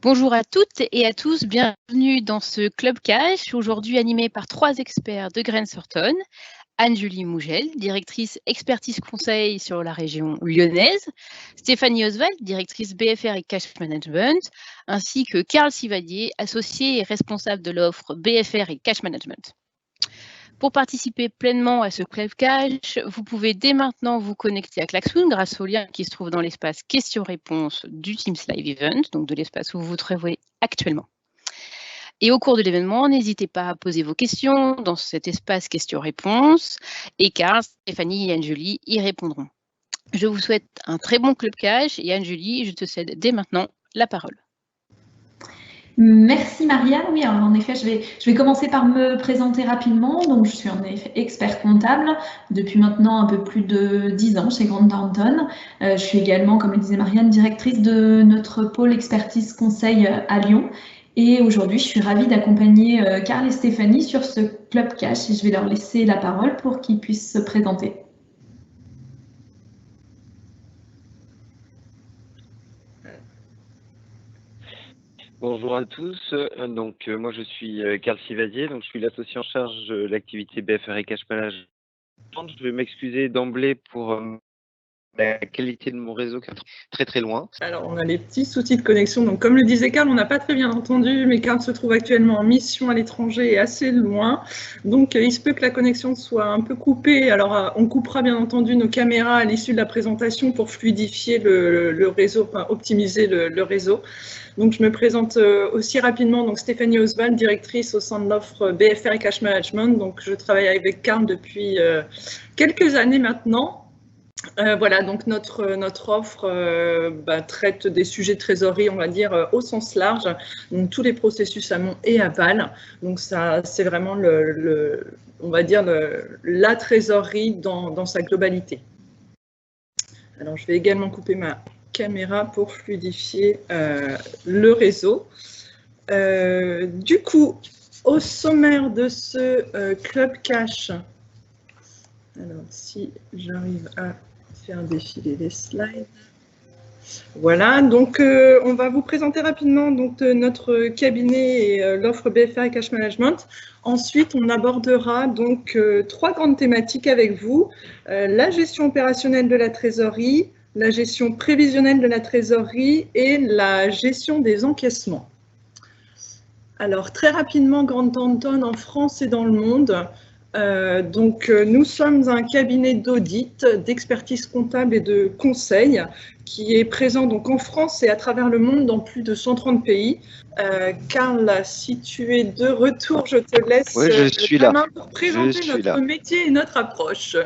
Bonjour à toutes et à tous, bienvenue dans ce Club Cash, aujourd'hui animé par 3 experts de Grant Thornton. Anne-Julie Mougel, directrice expertise conseil sur la région lyonnaise, Stéphanie Oswald, directrice BFR et Cash Management, ainsi que Karl Sivadier, associé et responsable de l'offre BFR et Cash Management. Pour participer pleinement à ce Club Cash, vous pouvez dès maintenant vous connecter à Klaxoon grâce au lien qui se trouve dans l'espace questions-réponses du Teams Live Event, donc de l'espace où vous vous trouvez actuellement. Et au cours de l'événement, n'hésitez pas à poser vos questions dans cet espace questions-réponses et Karl, Stéphanie et Anne-Julie y répondront. Je vous souhaite un très bon Club Cash et Anne-Julie, je te cède dès maintenant la parole. Merci Marianne. Oui, alors en effet, je vais commencer par me présenter rapidement. Donc, je suis en effet expert comptable depuis maintenant un peu plus de 10 ans chez Grant Thornton. Je suis également, comme le disait Marianne, directrice de notre pôle expertise conseil à Lyon. Et aujourd'hui, je suis ravie d'accompagner Karl et Stéphanie sur ce Club Cash et je vais leur laisser la parole pour qu'ils puissent se présenter. Bonjour à tous, moi je suis Karl Sivadier, donc je suis l'associé en charge de l'activité BFR et Cash Management. Je vais m'excuser d'emblée pour la qualité de mon réseau qui est très loin. Alors on a les petits soucis de connexion, donc comme le disait Karl, on n'a pas très bien entendu, mais Karl se trouve actuellement en mission à l'étranger et assez loin, donc il se peut que la connexion soit un peu coupée. Alors on coupera bien entendu nos caméras à l'issue de la présentation pour fluidifier le réseau, enfin optimiser le réseau. Donc je me présente aussi rapidement, donc Stéphanie Oswald, directrice au sein de l'offre BFR et Cash Management. Donc je travaille avec Karl depuis quelques années maintenant. Voilà, donc notre offre traite des sujets de trésorerie, on va dire, au sens large, donc tous les processus amont et aval. Donc ça, c'est vraiment on va dire la trésorerie dans sa globalité. Alors je vais également couper ma caméra pour fluidifier le réseau. Du coup, au sommaire de ce Club Cash, alors si j'arrive à faire défiler les slides. Voilà, donc on va vous présenter rapidement donc, notre cabinet et l'offre BFR et Cash Management. Ensuite, on abordera donc 3 grandes thématiques avec vous. La gestion opérationnelle de la trésorerie, la gestion prévisionnelle de la trésorerie et la gestion des encaissements. Alors, très rapidement, Grant Thornton en France et dans le monde. Nous sommes un cabinet d'audit, d'expertise comptable et de conseil qui est présent donc en France et à travers le monde dans plus de 130 pays. Karl, si tu es de retour, je te laisse la main pour présenter notre métier et notre approche.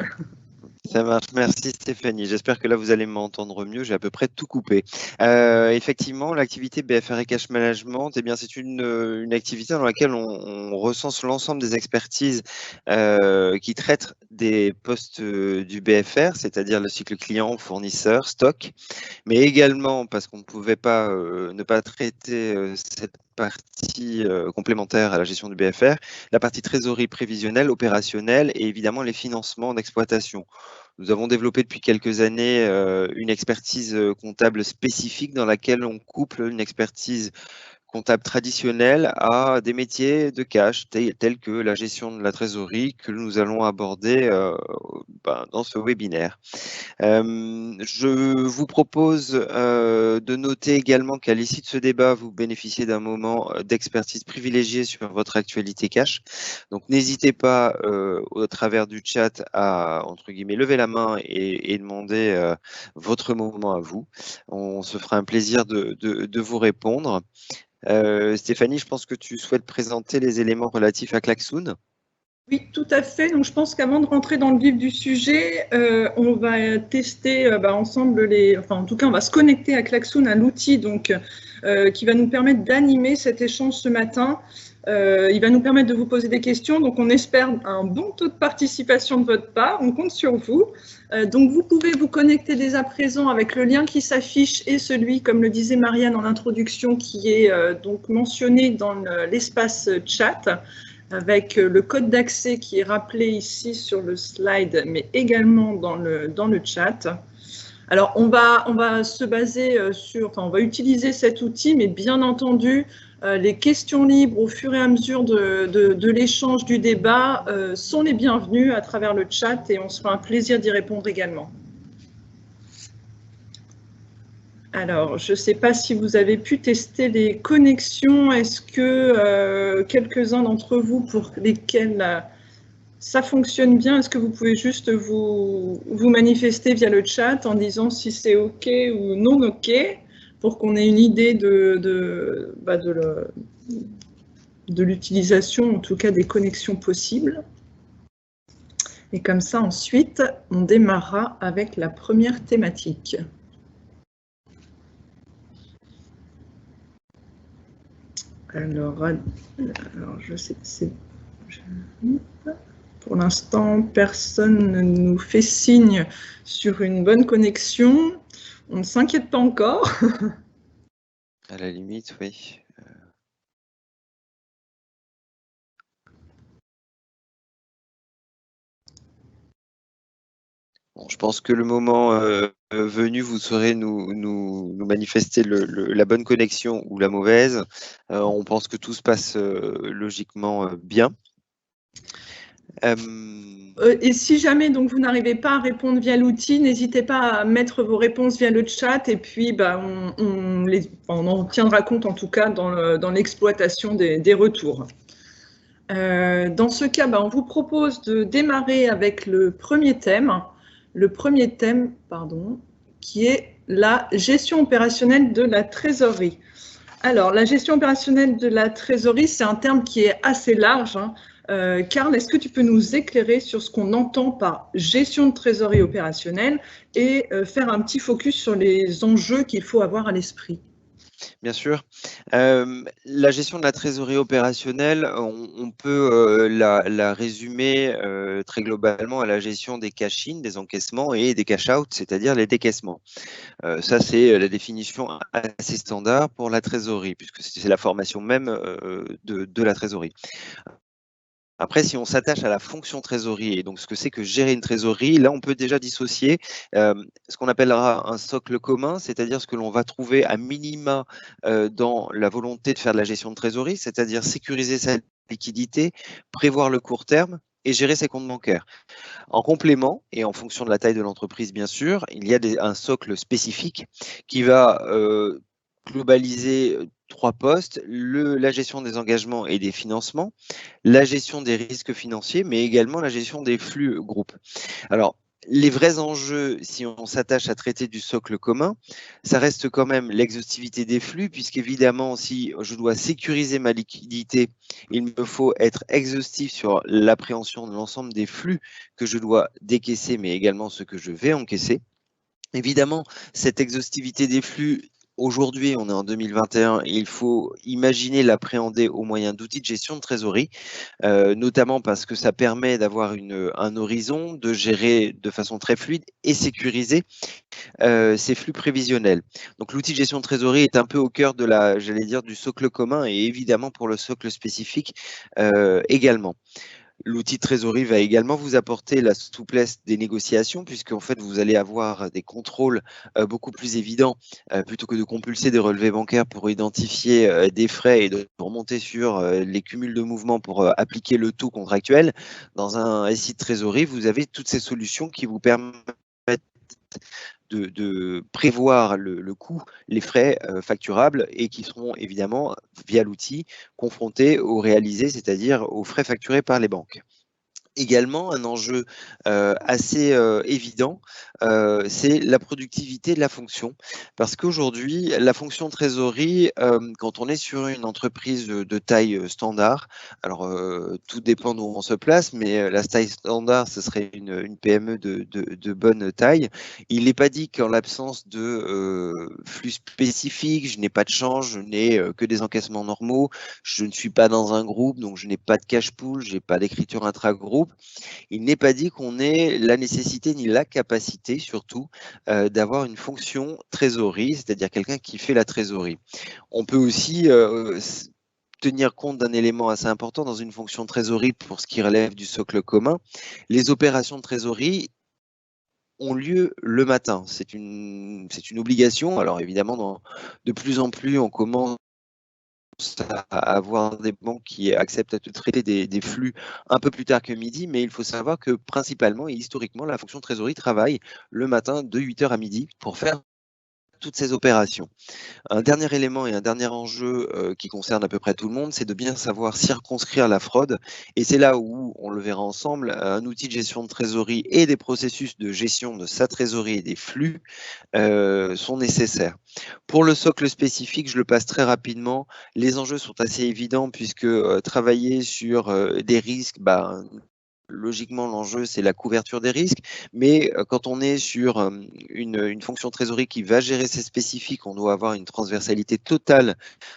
Ça marche, merci Stéphanie. J'espère que là vous allez m'entendre mieux, j'ai à peu près tout coupé. Effectivement, l'activité BFR et Cash Management, eh bien, c'est une activité dans laquelle on recense l'ensemble des expertises qui traitent des postes du BFR, c'est-à-dire le cycle client, fournisseur, stock, mais également parce qu'on ne pouvait pas ne pas traiter cette partie complémentaire à la gestion du BFR, la partie trésorerie prévisionnelle, opérationnelle et évidemment les financements d'exploitation. Nous avons développé depuis quelques années une expertise comptable spécifique dans laquelle on couple une expertise comptable traditionnelle à des métiers de cash tels que la gestion de la trésorerie que nous allons aborder dans ce webinaire. Je vous propose de noter également qu'à l'issue de ce débat, vous bénéficiez d'un moment d'expertise privilégiée sur votre actualité cash. Donc n'hésitez pas au travers du chat à, entre guillemets, lever la main et demander votre moment à vous. On se fera un plaisir de vous répondre. Stéphanie, je pense que tu souhaites présenter les éléments relatifs à Klaxoon. Oui, tout à fait. Donc, je pense qu'avant de rentrer dans le vif du sujet, on va tester ensemble en tout cas, on va se connecter à Klaxoon, à l'outil qui va nous permettre d'animer cet échange ce matin. Il va nous permettre de vous poser des questions. Donc, on espère un bon taux de participation de votre part. On compte sur vous. Donc, vous pouvez vous connecter dès à présent avec le lien qui s'affiche et celui, comme le disait Marianne en introduction, qui est donc mentionné dans l'espace chat, avec le code d'accès qui est rappelé ici sur le slide, mais également dans le chat. Alors, on va se baser on va utiliser cet outil, mais bien entendu, les questions libres au fur et à mesure de l'échange du débat sont les bienvenues à travers le chat et on se fera un plaisir d'y répondre également. Alors, je ne sais pas si vous avez pu tester les connexions. Est-ce que quelques-uns d'entre vous pour lesquels ça fonctionne bien, est-ce que vous pouvez juste vous manifester via le chat en disant si c'est OK ou non OK pour qu'on ait une idée de l'utilisation, en tout cas des connexions possibles. Et comme ça, ensuite, on démarrera avec la première thématique. Alors je sais, pour l'instant, personne ne nous fait signe sur une bonne connexion. On ne s'inquiète pas encore. À la limite, oui. Bon, je pense que le moment venu, vous saurez nous manifester la bonne connexion ou la mauvaise. On pense que tout se passe logiquement bien. Et si jamais donc, vous n'arrivez pas à répondre via l'outil, n'hésitez pas à mettre vos réponses via le chat et puis on en tiendra compte en tout cas dans l'exploitation des retours. Dans ce cas, on vous propose de démarrer avec le premier thème. Qui est la gestion opérationnelle de la trésorerie. Alors, la gestion opérationnelle de la trésorerie, c'est un terme qui est assez large. Karl, est-ce que tu peux nous éclairer sur ce qu'on entend par gestion de trésorerie opérationnelle et faire un petit focus sur les enjeux qu'il faut avoir à l'esprit? Bien sûr. La gestion de la trésorerie opérationnelle, on peut la résumer très globalement à la gestion des cash-in, des encaissements et des cash-out, c'est-à-dire les décaissements. Ça, c'est la définition assez standard pour la trésorerie, puisque c'est la formation même de la trésorerie. Après, si on s'attache à la fonction trésorerie et donc ce que c'est que gérer une trésorerie, là, on peut déjà dissocier ce qu'on appellera un socle commun, c'est-à-dire ce que l'on va trouver à minima dans la volonté de faire de la gestion de trésorerie, c'est-à-dire sécuriser sa liquidité, prévoir le court terme et gérer ses comptes bancaires. En complément, et en fonction de la taille de l'entreprise, bien sûr, il y a un socle spécifique qui va globaliser 3 postes, la gestion des engagements et des financements, la gestion des risques financiers, mais également la gestion des flux groupes. Alors, les vrais enjeux, si on s'attache à traiter du socle commun, ça reste quand même l'exhaustivité des flux, puisqu'évidemment, si je dois sécuriser ma liquidité, il me faut être exhaustif sur l'appréhension de l'ensemble des flux que je dois décaisser, mais également ceux que je vais encaisser. Évidemment, cette exhaustivité des flux, aujourd'hui, on est en 2021, il faut imaginer l'appréhender au moyen d'outils de gestion de trésorerie, notamment parce que ça permet d'avoir un horizon, de gérer de façon très fluide et sécuriser ces flux prévisionnels. Donc l'outil de gestion de trésorerie est un peu au cœur du socle commun et évidemment pour le socle spécifique également. L'outil de trésorerie va également vous apporter la souplesse des négociations, puisque en fait, vous allez avoir des contrôles beaucoup plus évidents, plutôt que de compulser des relevés bancaires pour identifier des frais et de remonter sur les cumuls de mouvements pour appliquer le taux contractuel. Dans un SI de trésorerie, vous avez toutes ces solutions qui vous permettent de prévoir le coût, les frais facturables et qui seront évidemment, via l'outil, confrontés aux réalisés, c'est-à-dire aux frais facturés par les banques. Également, un enjeu assez évident, c'est la productivité de la fonction. Parce qu'aujourd'hui, la fonction trésorerie, quand on est sur une entreprise de taille standard, alors tout dépend d'où on se place, mais la taille standard, ce serait une PME de bonne taille. Il n'est pas dit qu'en l'absence de flux spécifiques, je n'ai pas de change, je n'ai que des encaissements normaux, je ne suis pas dans un groupe, donc je n'ai pas de cash pool, je n'ai pas d'écriture intra-groupe. Il n'est pas dit qu'on ait la nécessité ni la capacité, surtout, d'avoir une fonction trésorerie, c'est-à-dire quelqu'un qui fait la trésorerie. On peut aussi tenir compte d'un élément assez important dans une fonction trésorerie pour ce qui relève du socle commun. Les opérations de trésorerie ont lieu le matin. C'est une obligation. Alors évidemment, de plus en plus, on commence à avoir des banques qui acceptent de traiter des flux un peu plus tard que midi, mais il faut savoir que principalement et historiquement, la fonction trésorerie travaille le matin de 8 h à midi pour faire toutes ces opérations. Un dernier élément et un dernier enjeu qui concerne à peu près tout le monde, c'est de bien savoir circonscrire la fraude. Et c'est là où, on le verra ensemble, un outil de gestion de trésorerie et des processus de gestion de sa trésorerie et des flux sont nécessaires. Pour le socle spécifique, je le passe très rapidement. Les enjeux sont assez évidents puisque travailler sur des risques, logiquement, l'enjeu, c'est la couverture des risques, mais quand on est sur une fonction trésorerie qui va gérer ces spécifiques, on doit avoir une transversalité totale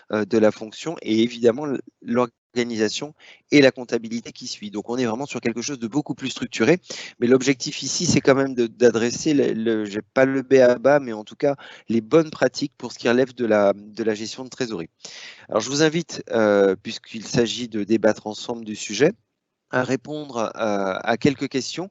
de la fonction et évidemment l'organisation et la comptabilité qui suit. Donc, on est vraiment sur quelque chose de beaucoup plus structuré, mais l'objectif ici, c'est quand même d'adresser, j'ai pas le b.a.-ba, mais en tout cas, les bonnes pratiques pour ce qui relève de la gestion de trésorerie. Alors, je vous invite, puisqu'il s'agit de débattre ensemble du sujet, à répondre à quelques questions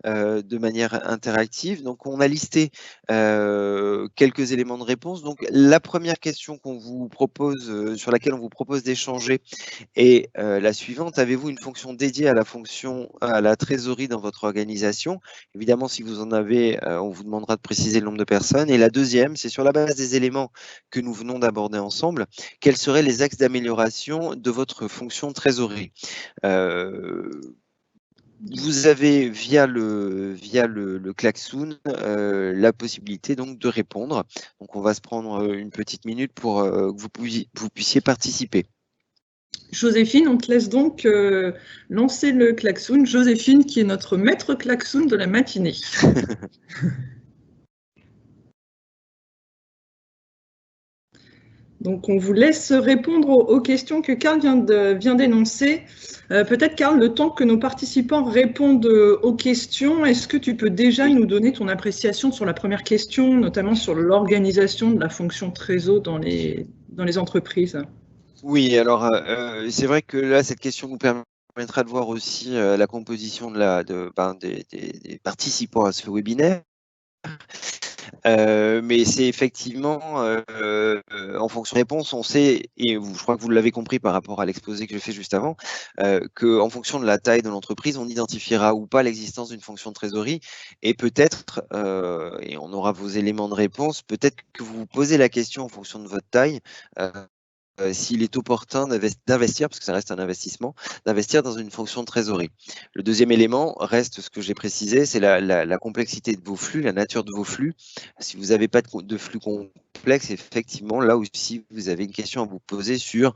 de manière interactive. Donc, on a listé quelques éléments de réponse. Donc, la première question qu'on vous propose, sur laquelle on vous propose d'échanger est la suivante. Avez-vous une fonction dédiée à la trésorerie dans votre organisation? Évidemment, si vous en avez, on vous demandera de préciser le nombre de personnes. Et la deuxième, c'est sur la base des éléments que nous venons d'aborder ensemble, quels seraient les axes d'amélioration de votre fonction trésorerie? Vous avez via le klaxoon la possibilité donc de répondre. Donc on va se prendre une petite minute pour que vous puissiez participer. Joséphine, on te laisse donc lancer le klaxoon. Joséphine, qui est notre maître klaxoon de la matinée. Donc, on vous laisse répondre aux questions que Karl vient d'énoncer. Peut-être, Karl, le temps que nos participants répondent aux questions, est-ce que tu peux déjà nous donner ton appréciation sur la première question, notamment sur l'organisation de la fonction trésor dans les entreprises? Oui, alors c'est vrai que là, cette question nous permettra de voir aussi la composition des participants à ce webinaire. Mais c'est effectivement en fonction de réponse, on sait, et je crois que vous l'avez compris par rapport à l'exposé que j'ai fait juste avant, qu'en fonction de la taille de l'entreprise, on identifiera ou pas l'existence d'une fonction de trésorerie, et peut-être, et on aura vos éléments de réponse, peut-être que vous vous posez la question en fonction de votre taille, s'il est opportun d'investir, parce que ça reste un investissement, d'investir dans une fonction de trésorerie. Le deuxième élément reste ce que j'ai précisé, c'est la complexité de vos flux, la nature de vos flux. Si vous n'avez pas de flux complexe, effectivement, là aussi, vous avez une question à vous poser sur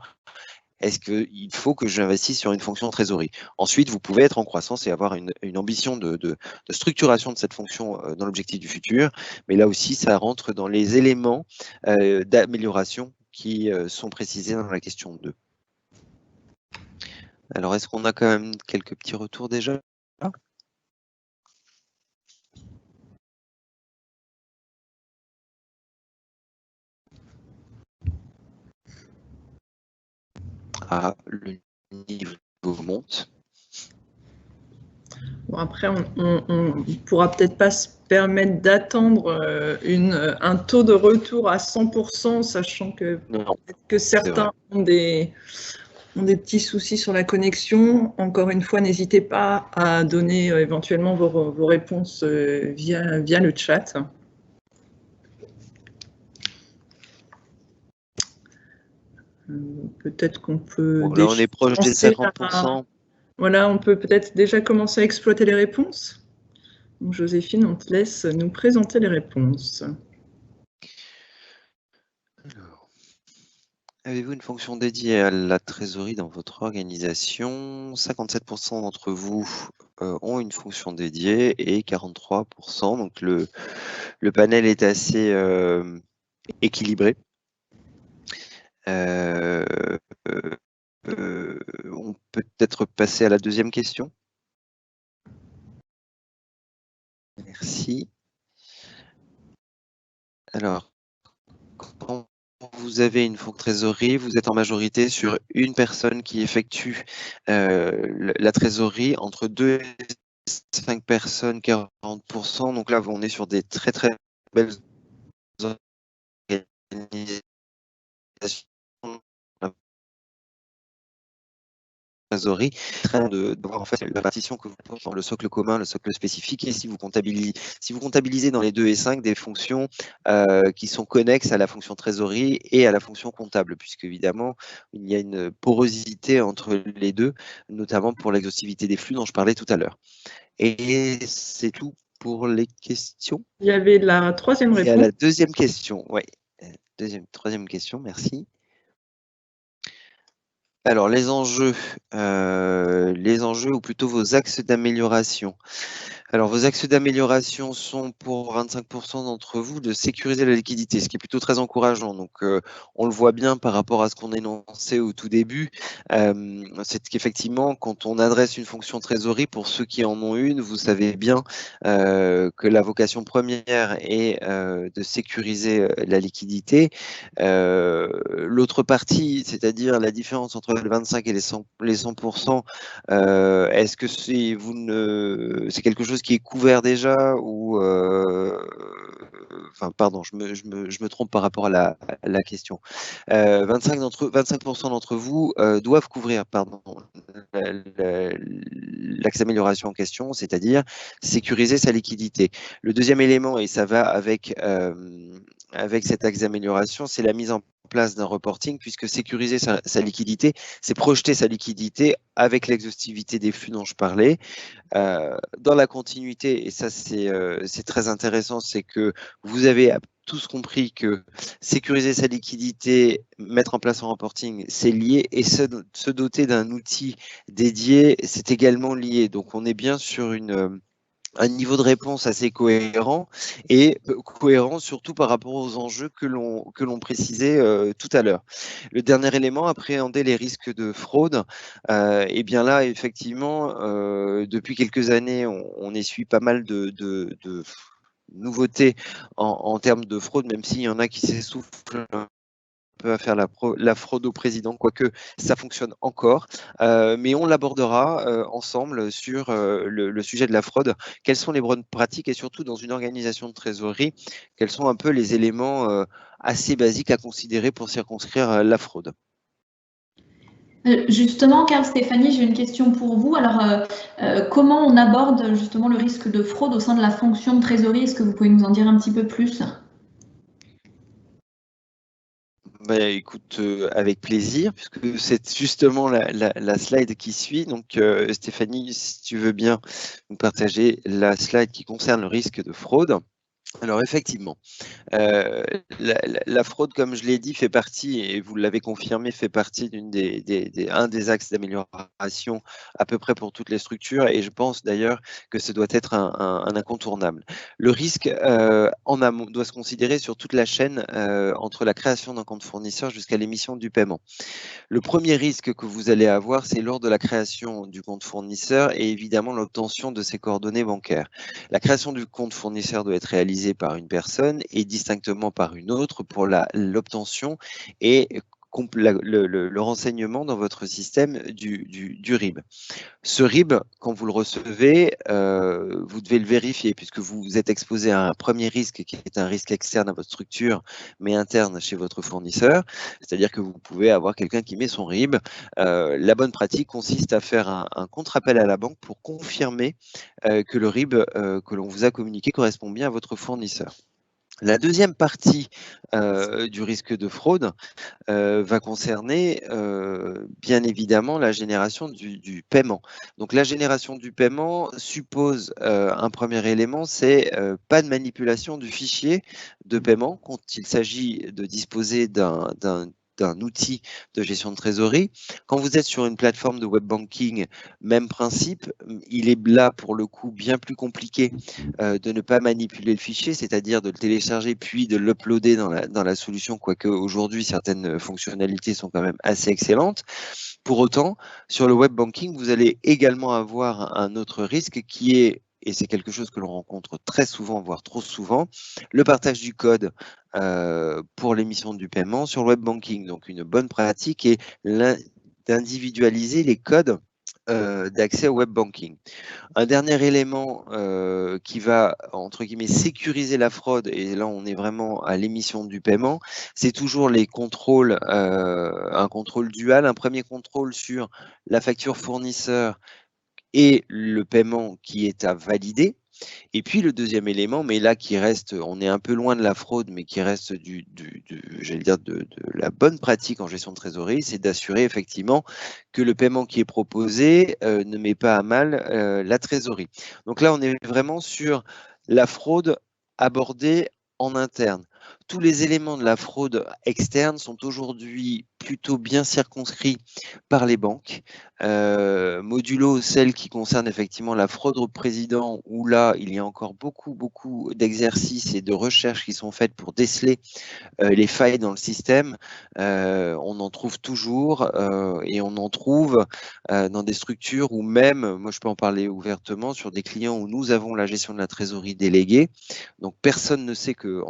est-ce qu'il faut que j'investisse sur une fonction de trésorerie? Ensuite, vous pouvez être en croissance et avoir une ambition de structuration de cette fonction dans l'objectif du futur, mais là aussi, ça rentre dans les éléments d'amélioration qui sont précisés dans la question 2. Alors, est-ce qu'on a quand même quelques petits retours déjà? Ah, le niveau monte. Bon, après, on pourra peut-être pas se permettre d'attendre un taux de retour à 100%, sachant que, certains ont des petits soucis sur la connexion. Encore une fois, n'hésitez pas à donner éventuellement vos réponses via le chat. Peut-être qu'on peut... Bon, là, on est proche des 50%. Voilà, on peut peut-être déjà commencer à exploiter les réponses. Donc, Joséphine, on te laisse nous présenter les réponses. Alors, avez-vous une fonction dédiée à la trésorerie dans votre organisation? 57% d'entre vous ont une fonction dédiée et 43%. Donc, le panel est assez équilibré. On peut peut-être passer à la deuxième question. Merci. Alors, quand vous avez une fonction de trésorerie, vous êtes en majorité sur une personne qui effectue la trésorerie entre 2 5 personnes, 40%. Donc là, on est sur des très très belles organisations. Trésorerie, de voir en fait la répartition que vous faites dans le socle commun, le socle spécifique, et si vous comptabilisez dans les 2 et 5 des fonctions qui sont connexes à la fonction trésorerie et à la fonction comptable, puisque évidemment il y a une porosité entre les deux, notamment pour l'exhaustivité des flux dont je parlais tout à l'heure. Et c'est tout pour les questions. Il y avait la troisième réponse. Et à la deuxième question, oui. Troisième question, merci. Alors, les enjeux ou plutôt vos axes d'amélioration. Alors, vos axes d'amélioration sont pour 25% d'entre vous de sécuriser la liquidité, ce qui est plutôt très encourageant. Donc, on le voit bien par rapport à ce qu'on énonçait au tout début. C'est qu'effectivement, quand on adresse une fonction trésorerie, pour ceux qui en ont une, vous savez bien que la vocation première est de sécuriser la liquidité. L'autre partie, c'est-à-dire la différence entre les 25 et les 100%, est-ce que c'est quelque chose qui est couvert déjà ou enfin pardon, je me trompe par rapport à la question. 25% d'entre vous doivent couvrir l'axe d'amélioration en question, c'est-à-dire sécuriser sa liquidité. Le deuxième élément, et ça va avec cet axe d'amélioration, c'est la mise en place d'un reporting, puisque sécuriser sa liquidité, c'est projeter sa liquidité avec l'exhaustivité des flux dont je parlais. Dans la continuité, et ça c'est très intéressant, c'est que vous avez tous compris que sécuriser sa liquidité, mettre en place un reporting, c'est lié, et se doter d'un outil dédié, c'est également lié. Donc on est bien sur un niveau de réponse assez cohérent, et cohérent surtout par rapport aux enjeux que l'on précisait tout à l'heure. Le dernier élément, appréhender les risques de fraude. Et bien là, effectivement, depuis quelques années, on essuie pas mal de nouveautés en termes de fraude, même s'il y en a qui s'essoufflent peu à faire la fraude au président, quoique ça fonctionne encore. Mais on l'abordera ensemble sur le sujet de la fraude. Quelles sont les bonnes pratiques, et surtout dans une organisation de trésorerie, quels sont un peu les éléments assez basiques à considérer pour circonscrire la fraude? Justement, Carl, Stéphanie, j'ai une question pour vous. Alors, comment on aborde justement le risque de fraude au sein de la fonction de trésorerie? Est-ce que vous pouvez nous en dire un petit peu plus? Bah, écoute, avec plaisir, puisque c'est justement la slide qui suit. Donc, Stéphanie, si tu veux bien nous partager la slide qui concerne le risque de fraude. Alors effectivement, la fraude, comme je l'ai dit, fait partie, et vous l'avez confirmé, fait partie un des axes d'amélioration à peu près pour toutes les structures, et je pense d'ailleurs que ce doit être un incontournable. Le risque en amont doit se considérer sur toute la chaîne entre la création d'un compte fournisseur jusqu'à l'émission du paiement. Le premier risque que vous allez avoir, c'est lors de la création du compte fournisseur et évidemment l'obtention de ses coordonnées bancaires. La création du compte fournisseur doit être réalisée par une personne et distinctement par une autre pour l'obtention et le renseignement dans votre système du RIB. Ce RIB, quand vous le recevez, vous devez le vérifier, puisque vous êtes exposé à un premier risque qui est un risque externe à votre structure, mais interne chez votre fournisseur. C'est-à-dire que vous pouvez avoir quelqu'un qui met son RIB. La bonne pratique consiste à faire un contre-appel à la banque pour confirmer que le RIB que l'on vous a communiqué correspond bien à votre fournisseur. La deuxième partie du risque de fraude va concerner bien évidemment la génération du paiement. Donc la génération du paiement suppose un premier élément, c'est pas de manipulation du fichier de paiement quand il s'agit de disposer d'un outil de gestion de trésorerie. Quand vous êtes sur une plateforme de web banking, même principe, il est là pour le coup bien plus compliqué de ne pas manipuler le fichier, c'est-à-dire de le télécharger puis de l'uploader dans la solution, quoique aujourd'hui certaines fonctionnalités sont quand même assez excellentes. Pour autant, sur le web banking, vous allez également avoir un autre risque qui est, et c'est quelque chose que l'on rencontre très souvent, voire trop souvent, le partage du code pour l'émission du paiement sur le web banking. Donc une bonne pratique est d'individualiser les codes d'accès au web banking. Un dernier élément qui va, entre guillemets, sécuriser la fraude, et là on est vraiment à l'émission du paiement, c'est toujours les contrôles, un contrôle dual, un premier contrôle sur la facture fournisseur et le paiement qui est à valider. Et puis le deuxième élément, mais là qui reste, on est un peu loin de la fraude, mais qui reste j'allais dire de la bonne pratique en gestion de trésorerie, c'est d'assurer effectivement que le paiement qui est proposé ne met pas à mal la trésorerie. Donc là, on est vraiment sur la fraude abordée en interne. Tous les éléments de la fraude externe sont aujourd'hui plutôt bien circonscrits par les banques, modulo celle qui concerne effectivement la fraude au président, où là, il y a encore beaucoup d'exercices et de recherches qui sont faites pour déceler les failles dans le système. On en trouve toujours et on en trouve dans des structures où même, moi je peux en parler ouvertement, sur des clients où nous avons la gestion de la trésorerie déléguée. Donc personne ne sait que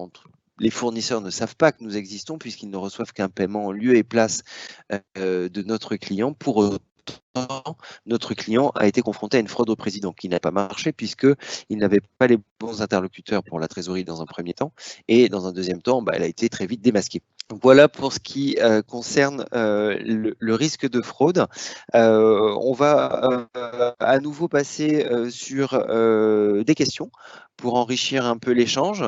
les fournisseurs ne savent pas que nous existons puisqu'ils ne reçoivent qu'un paiement en lieu et place de notre client. Pour autant, notre client a été confronté à une fraude au président qui n'a pas marché puisqu'il n'avait pas les bons interlocuteurs pour la trésorerie dans un premier temps et dans un deuxième temps, elle a été très vite démasquée. Voilà pour ce qui concerne le risque de fraude. On va à nouveau passer sur des questions pour enrichir un peu l'échange.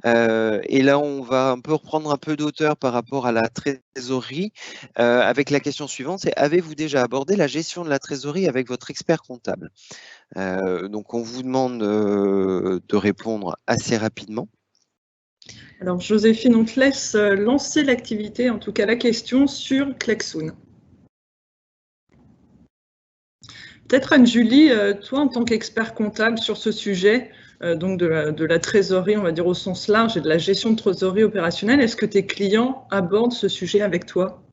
Et là, on va un peu reprendre un peu d'auteur par rapport à la trésorerie avec la question suivante, c'est: avez-vous déjà abordé la gestion de la trésorerie avec votre expert comptable? Donc, on vous demande de répondre assez rapidement. Alors, Joséphine, on te laisse lancer l'activité, en tout cas la question, sur Klexoon. Peut-être Anne-Julie, toi, en tant qu'expert comptable sur ce sujet, donc de la trésorerie, on va dire au sens large, et de la gestion de trésorerie opérationnelle, est-ce que tes clients abordent ce sujet avec toi?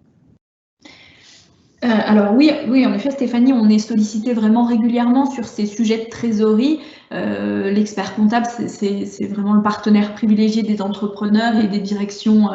Alors oui, en effet, Stéphanie, on est sollicité vraiment régulièrement sur ces sujets de trésorerie. L'expert comptable, c'est vraiment le partenaire privilégié des entrepreneurs et des directions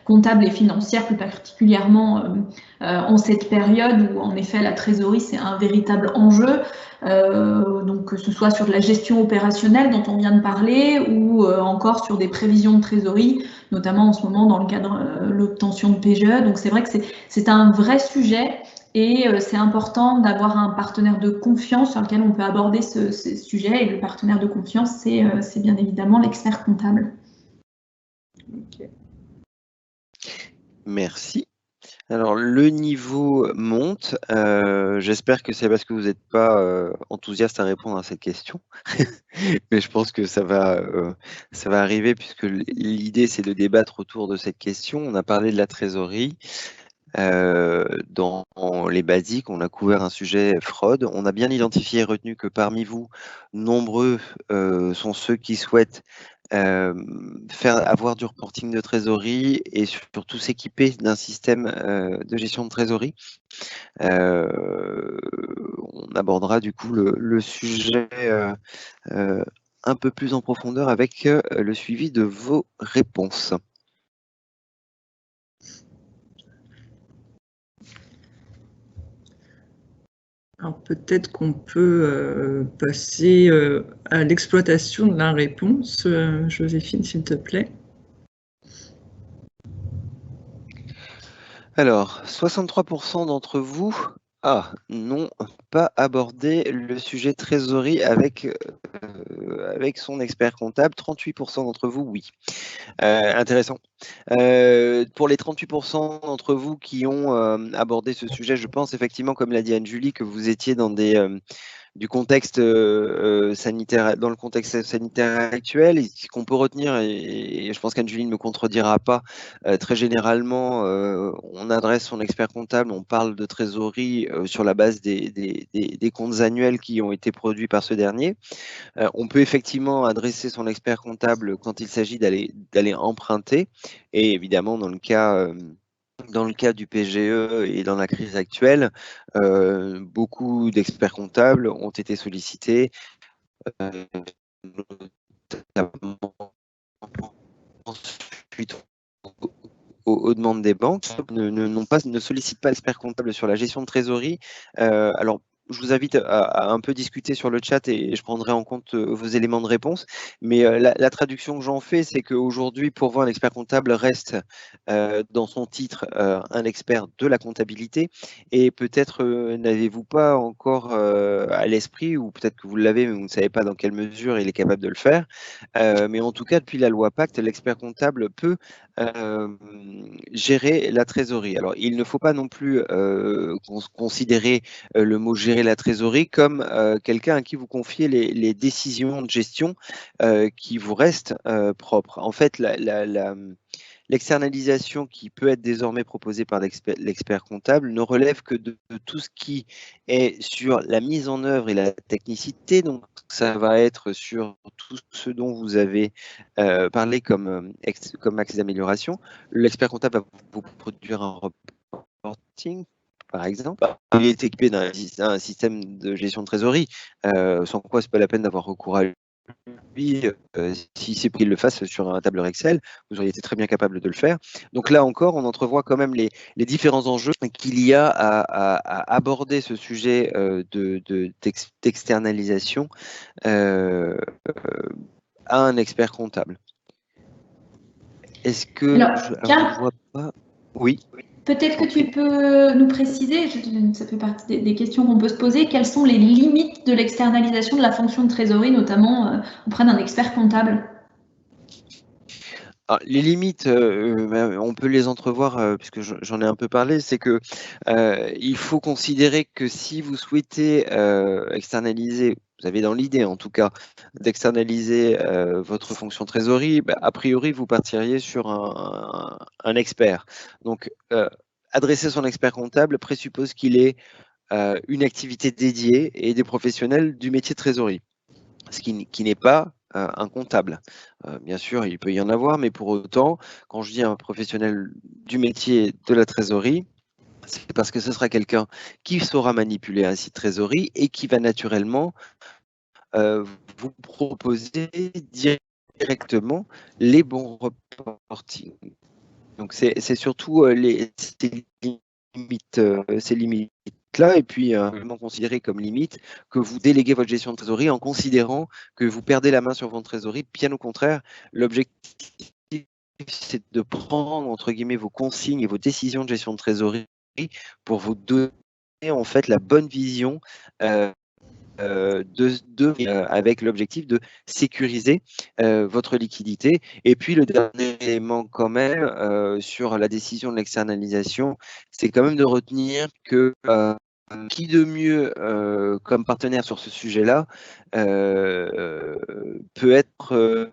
comptables et financières, plus particulièrement en cette période où, en effet, la trésorerie, c'est un véritable enjeu. Donc, que ce soit sur de la gestion opérationnelle dont on vient de parler ou encore sur des prévisions de trésorerie, notamment en ce moment dans le cadre de l'obtention de PGE. Donc, c'est vrai que c'est un vrai sujet. Et c'est important d'avoir un partenaire de confiance sur lequel on peut aborder ce sujet. Et le partenaire de confiance, c'est bien évidemment l'expert comptable. Okay. Merci. Alors, le niveau monte. J'espère que c'est parce que vous n'êtes pas enthousiaste à répondre à cette question. Mais je pense que ça va arriver puisque l'idée, c'est de débattre autour de cette question. On a parlé de la trésorerie. Dans les basiques, on a couvert un sujet fraude. On a bien identifié et retenu que parmi vous, nombreux sont ceux qui souhaitent avoir du reporting de trésorerie et surtout s'équiper d'un système de gestion de trésorerie. On abordera du coup le sujet un peu plus en profondeur avec le suivi de vos réponses. Alors peut-être qu'on peut passer à l'exploitation de la réponse. Joséphine, s'il te plaît. Alors, 63% d'entre vous n'ont pas abordé le sujet trésorerie avec son expert comptable. 38% d'entre vous, oui. Intéressant. Pour les 38% d'entre vous qui ont abordé ce sujet, je pense effectivement, comme l'a dit Anne-Julie, que vous étiez dans du contexte sanitaire, dans le contexte sanitaire actuel. Et ce qu'on peut retenir, et je pense qu'Anne-Julie ne me contredira pas, très généralement, on adresse son expert comptable, on parle de trésorerie sur la base des comptes annuels qui ont été produits par ce dernier. On peut effectivement adresser son expert comptable quand il s'agit d'aller emprunter, et évidemment dans le cas du PGE et dans la crise actuelle, beaucoup d'experts comptables ont été sollicités, notamment suite aux demandes des banques, ne sollicitent pas l'expert comptable sur la gestion de trésorerie. Alors, je vous invite à un peu discuter sur le chat et je prendrai en compte vos éléments de réponse. Mais la traduction que j'en fais, c'est qu'aujourd'hui, pour vous, un expert comptable reste dans son titre un expert de la comptabilité. Et peut-être n'avez-vous pas encore à l'esprit, ou peut-être que vous l'avez, mais vous ne savez pas dans quelle mesure il est capable de le faire. Mais en tout cas, depuis la loi Pacte, l'expert comptable peut gérer la trésorerie. Alors, il ne faut pas non plus considérer le mot gérer la trésorerie comme quelqu'un à qui vous confiez les décisions de gestion qui vous restent propres. En fait, l'externalisation qui peut être désormais proposée par l'expert comptable ne relève que de tout ce qui est sur la mise en œuvre et la technicité. Donc, ça va être sur tout ce dont vous avez parlé comme axe d'amélioration. L'expert comptable va vous produire un reporting, par exemple. Il est équipé d'un système de gestion de trésorerie, sans quoi c'est pas la peine d'avoir recours à lui. Si c'est pour qu'il le fasse sur un tableur Excel, vous auriez été très bien capable de le faire. Donc là encore, on entrevoit quand même les différents enjeux qu'il y a à aborder ce sujet d'externalisation à un expert comptable. Est-ce que je vois pas? Oui. Peut-être que tu peux nous préciser, ça fait partie des questions qu'on peut se poser, quelles sont les limites de l'externalisation de la fonction de trésorerie, notamment auprès d'un expert comptable? Alors, les limites, on peut les entrevoir, puisque j'en ai un peu parlé, c'est que il faut considérer que si vous souhaitez externaliser, vous avez dans l'idée en tout cas d'externaliser votre fonction trésorerie, a priori vous partiriez sur un expert. Donc adresser son expert comptable présuppose qu'il ait une activité dédiée et des professionnels du métier de trésorerie, ce qui n'est pas un comptable. Bien sûr, il peut y en avoir, mais pour autant, quand je dis un professionnel du métier de la trésorerie, c'est parce que ce sera quelqu'un qui saura manipuler un site trésorerie et qui va naturellement vous proposer directement les bons reporting. Donc c'est surtout ces limites-là, et puis vraiment considérer comme limite que vous déléguez votre gestion de trésorerie en considérant que vous perdez la main sur votre trésorerie. Bien au contraire, l'objectif, c'est de prendre, entre guillemets, vos consignes et vos décisions de gestion de trésorerie pour vous donner en fait la bonne vision avec l'objectif de sécuriser votre liquidité. Et puis le dernier élément quand même sur la décision de l'externalisation, c'est quand même de retenir que qui de mieux comme partenaire sur ce sujet-là peut être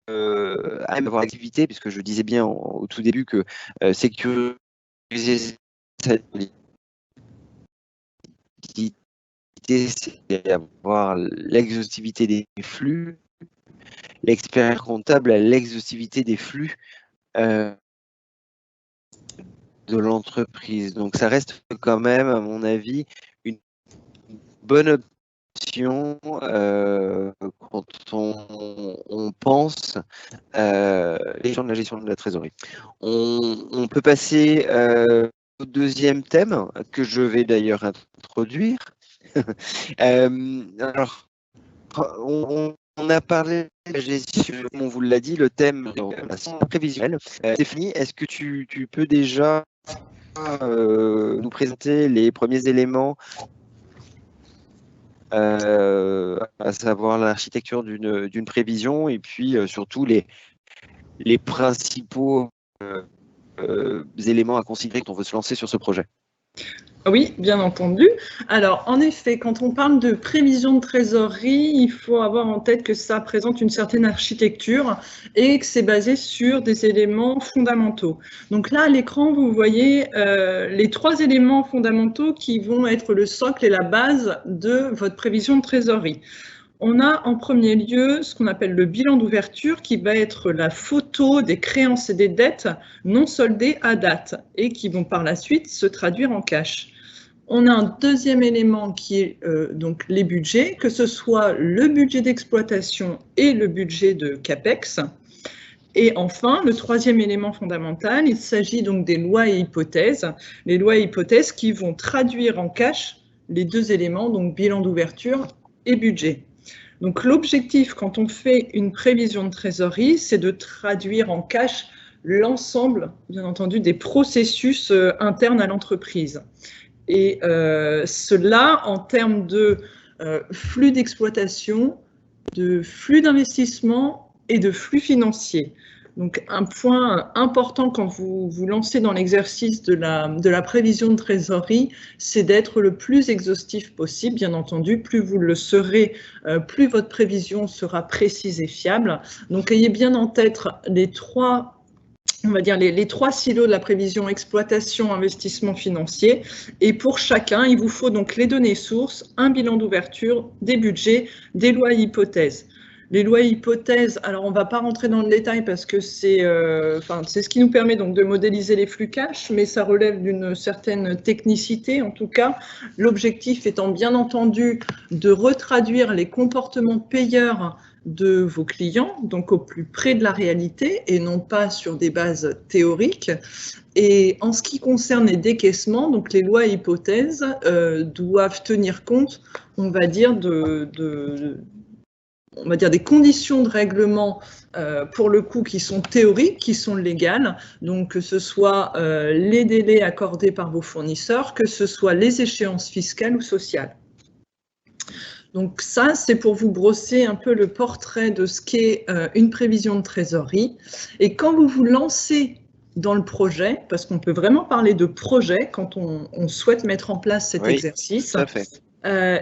à avoir l'activité, puisque je disais bien au tout début que sécuriser cette liquidité, c'est avoir l'exhaustivité des flux. L'expert comptable a l'exhaustivité des flux de l'entreprise. Donc ça reste quand même, à mon avis, une bonne option quand on pense les gens de la gestion de la trésorerie. On peut passer au deuxième thème que je vais d'ailleurs introduire. Alors, on a parlé de la gestion, on vous l'a dit, le thème prévisionnel. Stéphanie, est-ce que tu peux déjà nous présenter les premiers éléments, à savoir l'architecture d'une prévision, et puis surtout les principaux éléments à considérer quand on veut se lancer sur ce projet? Oui, bien entendu. Alors, en effet, quand on parle de prévision de trésorerie, il faut avoir en tête que ça présente une certaine architecture et que c'est basé sur des éléments fondamentaux. Donc là, à l'écran, vous voyez les 3 éléments fondamentaux qui vont être le socle et la base de votre prévision de trésorerie. On a en premier lieu ce qu'on appelle le bilan d'ouverture, qui va être la photo des créances et des dettes non soldées à date et qui vont par la suite se traduire en cash. On a un deuxième élément qui est donc les budgets, que ce soit le budget d'exploitation et le budget de CAPEX. Et enfin, le troisième élément fondamental, il s'agit donc des lois et hypothèses. Les lois et hypothèses qui vont traduire en cash les deux éléments, donc bilan d'ouverture et budget. Donc l'objectif quand on fait une prévision de trésorerie, c'est de traduire en cash l'ensemble, bien entendu, des processus internes à l'entreprise. Et cela en termes de flux d'exploitation, de flux d'investissement et de flux financier. Donc un point important quand vous vous lancez dans l'exercice de la prévision de trésorerie, c'est d'être le plus exhaustif possible. Bien entendu, plus vous le serez, plus votre prévision sera précise et fiable. Donc ayez bien en tête les trois silos de la prévision exploitation, investissement financier. Et pour chacun, il vous faut donc les données sources, un bilan d'ouverture, des budgets, des lois et hypothèses. Les lois et hypothèses, alors on ne va pas rentrer dans le détail parce que c'est ce qui nous permet donc de modéliser les flux cash, mais ça relève d'une certaine technicité en tout cas. L'objectif étant bien entendu de retraduire les comportements payeurs de vos clients, donc au plus près de la réalité et non pas sur des bases théoriques. Et en ce qui concerne les décaissements, donc les lois et hypothèses doivent tenir compte, on va dire, des conditions de règlement pour le coup qui sont théoriques, qui sont légales, donc que ce soit les délais accordés par vos fournisseurs, que ce soit les échéances fiscales ou sociales. Donc ça, c'est pour vous brosser un peu le portrait de ce qu'est une prévision de trésorerie. Et quand vous vous lancez dans le projet, parce qu'on peut vraiment parler de projet quand on souhaite mettre en place cet exercice, tout à fait.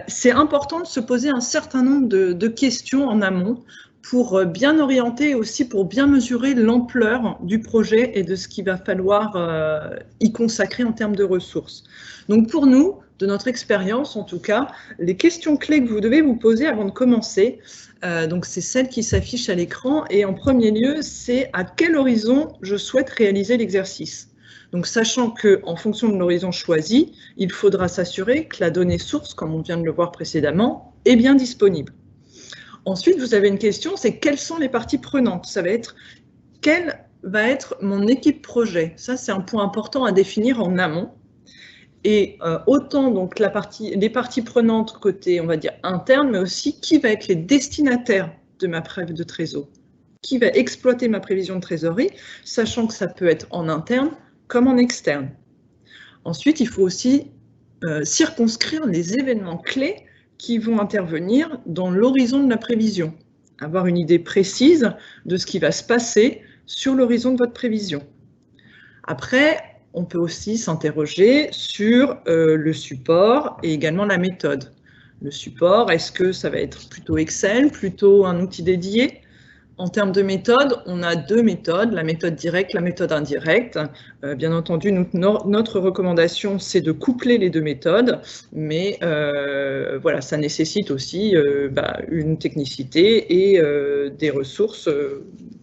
C'est important de se poser un certain nombre de questions en amont pour bien orienter et aussi pour bien mesurer l'ampleur du projet et de ce qu'il va falloir y consacrer en termes de ressources. Donc pour nous, de notre expérience en tout cas, les questions clés que vous devez vous poser avant de commencer, donc c'est celles qui s'affichent à l'écran et en premier lieu, c'est à quel horizon je souhaite réaliser l'exercice. Donc, sachant qu'en fonction de l'horizon choisi, il faudra s'assurer que la donnée source, comme on vient de le voir précédemment, est bien disponible. Ensuite, vous avez une question, c'est quelles sont les parties prenantes? Ça va être quelle va être mon équipe projet? Ça, c'est un point important à définir en amont. Et autant donc les parties prenantes côté, on va dire, interne, mais aussi qui va être les destinataires de ma prévision de trésor? Qui va exploiter ma prévision de trésorerie, sachant que ça peut être en interne comme en externe. Ensuite, il faut aussi circonscrire les événements clés qui vont intervenir dans l'horizon de la prévision. Avoir une idée précise de ce qui va se passer sur l'horizon de votre prévision. Après, on peut aussi s'interroger sur le support et également la méthode. Le support, est-ce que ça va être plutôt Excel, plutôt un outil dédié? En termes de méthode, on a deux méthodes, la méthode directe, la méthode indirecte. Bien entendu, notre recommandation, c'est de coupler les deux méthodes, mais voilà, ça nécessite aussi une technicité et des ressources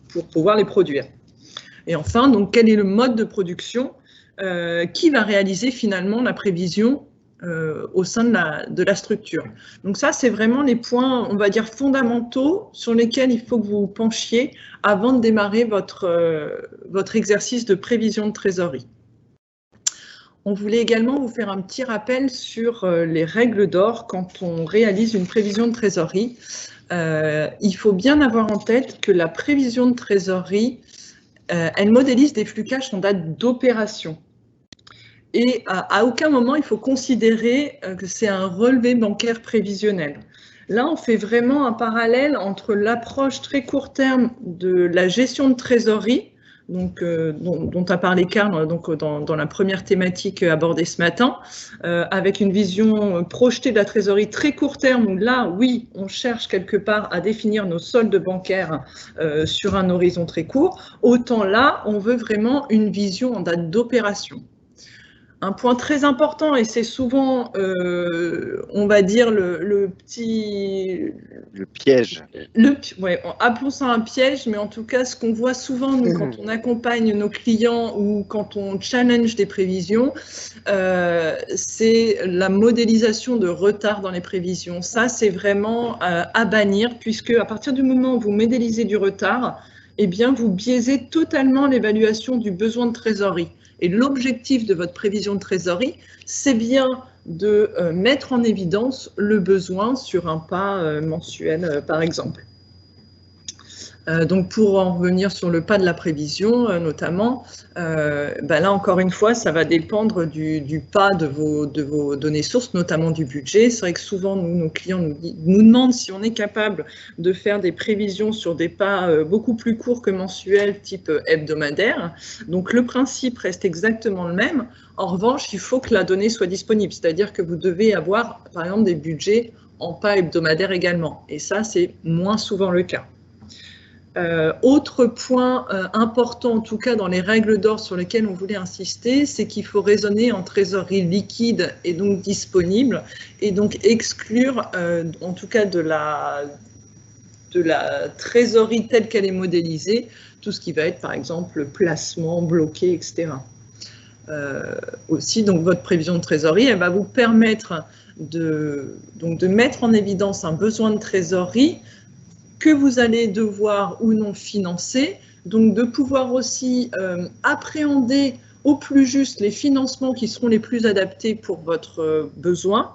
pour pouvoir les produire. Et enfin, donc, quel est le mode de production qui va réaliser finalement la prévision au sein de la structure. Donc ça, c'est vraiment les points, on va dire, fondamentaux sur lesquels il faut que vous penchiez avant de démarrer votre exercice de prévision de trésorerie. On voulait également vous faire un petit rappel sur les règles d'or quand on réalise une prévision de trésorerie. Il faut bien avoir en tête que la prévision de trésorerie, elle modélise des flux cash en date d'opération. Et à aucun moment, il faut considérer que c'est un relevé bancaire prévisionnel. Là, on fait vraiment un parallèle entre l'approche très court terme de la gestion de trésorerie, donc, dont a parlé Karl dans la première thématique abordée ce matin, avec une vision projetée de la trésorerie très court terme, où là, oui, on cherche quelque part à définir nos soldes bancaires sur un horizon très court. Autant là, on veut vraiment une vision en date d'opération. Un point très important, et c'est souvent, on va dire, le piège. Ouais, appelons ça un piège, mais en tout cas, ce qu'on voit souvent, nous, quand on accompagne nos clients ou quand on challenge des prévisions, c'est la modélisation de retard dans les prévisions. Ça, c'est vraiment à bannir, puisque à partir du moment où vous modélisez du retard, eh bien, vous biaisez totalement l'évaluation du besoin de trésorerie. Et l'objectif de votre prévision de trésorerie, c'est bien de mettre en évidence le besoin sur un pas mensuel, par exemple. Donc pour en revenir sur le pas de la prévision notamment, là encore une fois, ça va dépendre du pas de vos données sources, notamment du budget. C'est vrai que souvent, nos clients nous demandent si on est capable de faire des prévisions sur des pas beaucoup plus courts que mensuels, type hebdomadaire. Donc le principe reste exactement le même. En revanche, il faut que la donnée soit disponible, c'est-à-dire que vous devez avoir, par exemple, des budgets en pas hebdomadaire également. Et ça, c'est moins souvent le cas. Autre point important, en tout cas dans les règles d'or sur lesquelles on voulait insister, c'est qu'il faut raisonner en trésorerie liquide et donc disponible, et donc exclure, en tout cas de la trésorerie telle qu'elle est modélisée, tout ce qui va être par exemple placement, bloqué, etc. Aussi, donc votre prévision de trésorerie, elle va vous permettre de mettre en évidence un besoin de trésorerie que vous allez devoir ou non financer, donc de pouvoir aussi appréhender au plus juste les financements qui seront les plus adaptés pour votre besoin.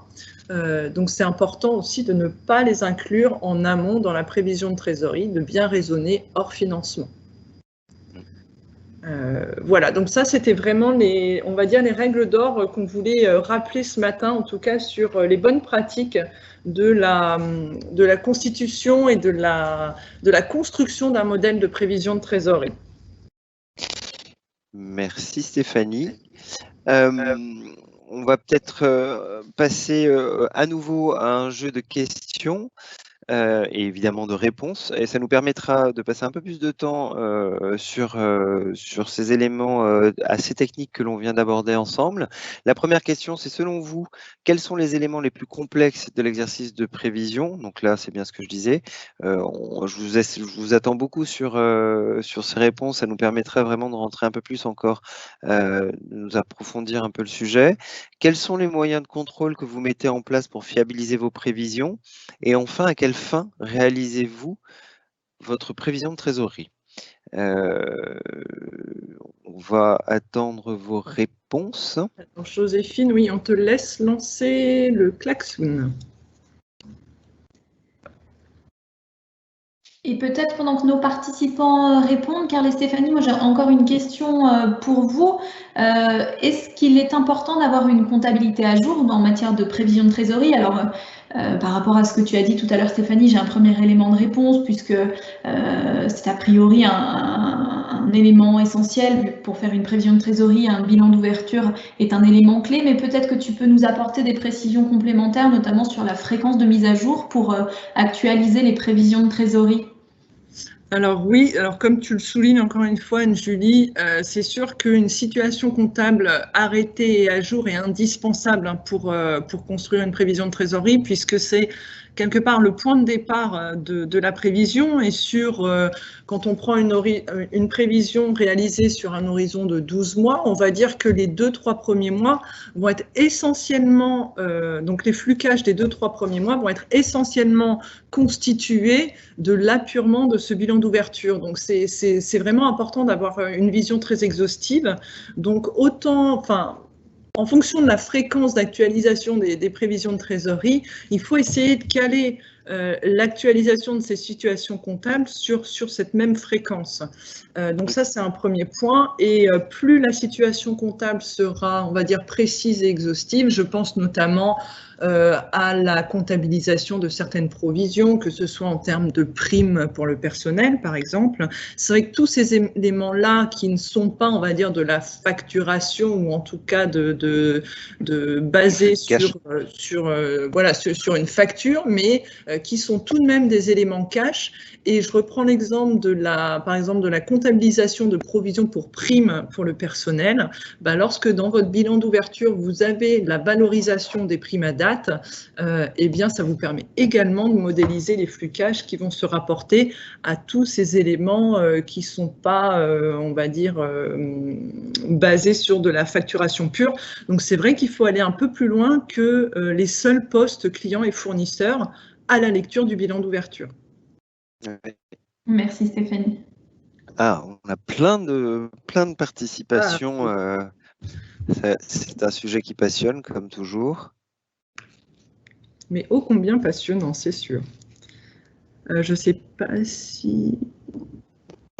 Donc c'est important aussi de ne pas les inclure en amont dans la prévision de trésorerie, de bien raisonner hors financement. Voilà, donc ça c'était vraiment on va dire les règles d'or qu'on voulait rappeler ce matin, en tout cas sur les bonnes pratiques de la constitution et de la construction d'un modèle de prévision de trésorerie. Merci Stéphanie. On va peut-être passer à nouveau à un jeu de questions. Et évidemment de réponses, et ça nous permettra de passer un peu plus de temps sur ces éléments assez techniques que l'on vient d'aborder ensemble. La première question, c'est selon vous, quels sont les éléments les plus complexes de l'exercice de prévision? Donc là, c'est bien ce que je disais. Je vous attends beaucoup sur ces réponses, ça nous permettrait vraiment de rentrer un peu plus encore, de nous approfondir un peu le sujet. Quels sont les moyens de contrôle que vous mettez en place pour fiabiliser vos prévisions? Et enfin, à quelle fin réalisez-vous votre prévision de trésorerie? On va attendre vos réponses. Alors, Joséphine, oui, on te laisse lancer le klaxon. Et peut-être pendant que nos participants répondent, Carl et Stéphanie, moi j'ai encore une question pour vous. Est-ce qu'il est important d'avoir une comptabilité à jour en matière de prévision de trésorerie? Alors, par rapport à ce que tu as dit tout à l'heure, Stéphanie, j'ai un premier élément de réponse puisque c'est a priori un élément essentiel pour faire une prévision de trésorerie. Un bilan d'ouverture est un élément clé, mais peut-être que tu peux nous apporter des précisions complémentaires, notamment sur la fréquence de mise à jour pour actualiser les prévisions de trésorerie. Alors oui, alors comme tu le soulignes encore une fois, Anne-Julie, c'est sûr qu'une situation comptable arrêtée et à jour est indispensable pour construire une prévision de trésorerie, puisque c'est quelque part le point de départ de la prévision. Et quand on prend une prévision réalisée sur un horizon de 12 mois, on va dire que les 2-3 premiers mois vont être essentiellement, donc les flucages des 2-3 premiers mois vont être essentiellement constitués de l'appurement de ce bilan d'ouverture. Donc c'est vraiment important d'avoir une vision très exhaustive. Donc en fonction de la fréquence d'actualisation des prévisions de trésorerie, il faut essayer de caler l'actualisation de ces situations comptables sur cette même fréquence. Donc ça, c'est un premier point. Et plus la situation comptable sera, on va dire, précise et exhaustive, je pense notamment à la comptabilisation de certaines provisions, que ce soit en termes de primes pour le personnel, par exemple. C'est vrai que tous ces éléments-là qui ne sont pas, on va dire, de la facturation ou en tout cas basés sur une facture, mais qui sont tout de même des éléments cash. Et je reprends l'exemple par exemple de la comptabilisation de provisions pour primes pour le personnel. Lorsque dans votre bilan d'ouverture, vous avez la valorisation des primes à date, eh bien, ça vous permet également de modéliser les flux cash qui vont se rapporter à tous ces éléments qui ne sont pas, on va dire, basés sur de la facturation pure. Donc, c'est vrai qu'il faut aller un peu plus loin que les seuls postes clients et fournisseurs à la lecture du bilan d'ouverture. Merci Stéphanie. On a plein de participations. C'est un sujet qui passionne, comme toujours. Mais ô combien passionnant, c'est sûr. Je ne sais pas si...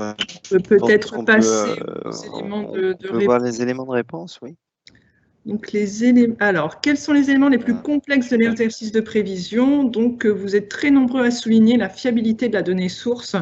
Ouais. On peut peut-être passer aux éléments de réponse. On peut voir les éléments de réponse, oui. Donc, alors, quels sont les éléments les plus complexes de l'exercice de prévision? Donc, vous êtes très nombreux à souligner la fiabilité de la donnée source.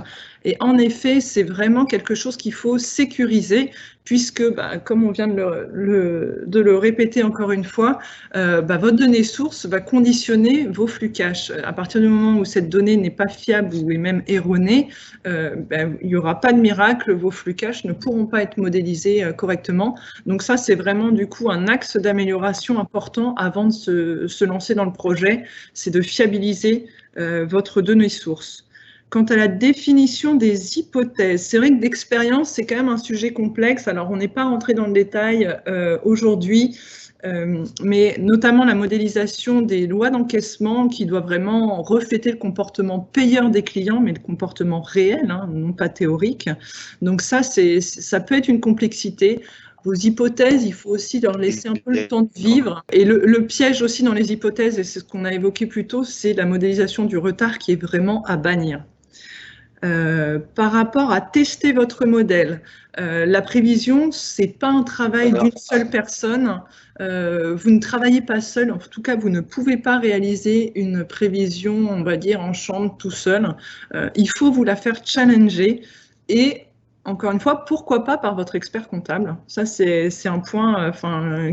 Et en effet, c'est vraiment quelque chose qu'il faut sécuriser, puisque, comme on vient de le répéter encore une fois, votre donnée source va conditionner vos flux cash. À partir du moment où cette donnée n'est pas fiable ou est même erronée, il n'y aura pas de miracle, vos flux cash ne pourront pas être modélisés correctement. Donc ça, c'est vraiment du coup un axe d'amélioration important avant de se lancer dans le projet, c'est de fiabiliser votre donnée source. Quant à la définition des hypothèses, c'est vrai que d'expérience, c'est quand même un sujet complexe. Alors, on n'est pas rentré dans le détail aujourd'hui, mais notamment la modélisation des lois d'encaissement qui doit vraiment refléter le comportement payeur des clients, mais le comportement réel, hein, non pas théorique. Donc ça peut être une complexité. Vos hypothèses, il faut aussi leur laisser un peu le temps de vivre. Et le piège aussi dans les hypothèses, et c'est ce qu'on a évoqué plus tôt, c'est la modélisation du retard qui est vraiment à bannir. Par rapport à tester votre modèle, la prévision, ce n'est pas un travail d'une seule personne. Vous ne travaillez pas seul, en tout cas, vous ne pouvez pas réaliser une prévision, on va dire, en chambre tout seul. Il faut vous la faire challenger et, encore une fois, pourquoi pas par votre expert comptable. Ça, c'est un point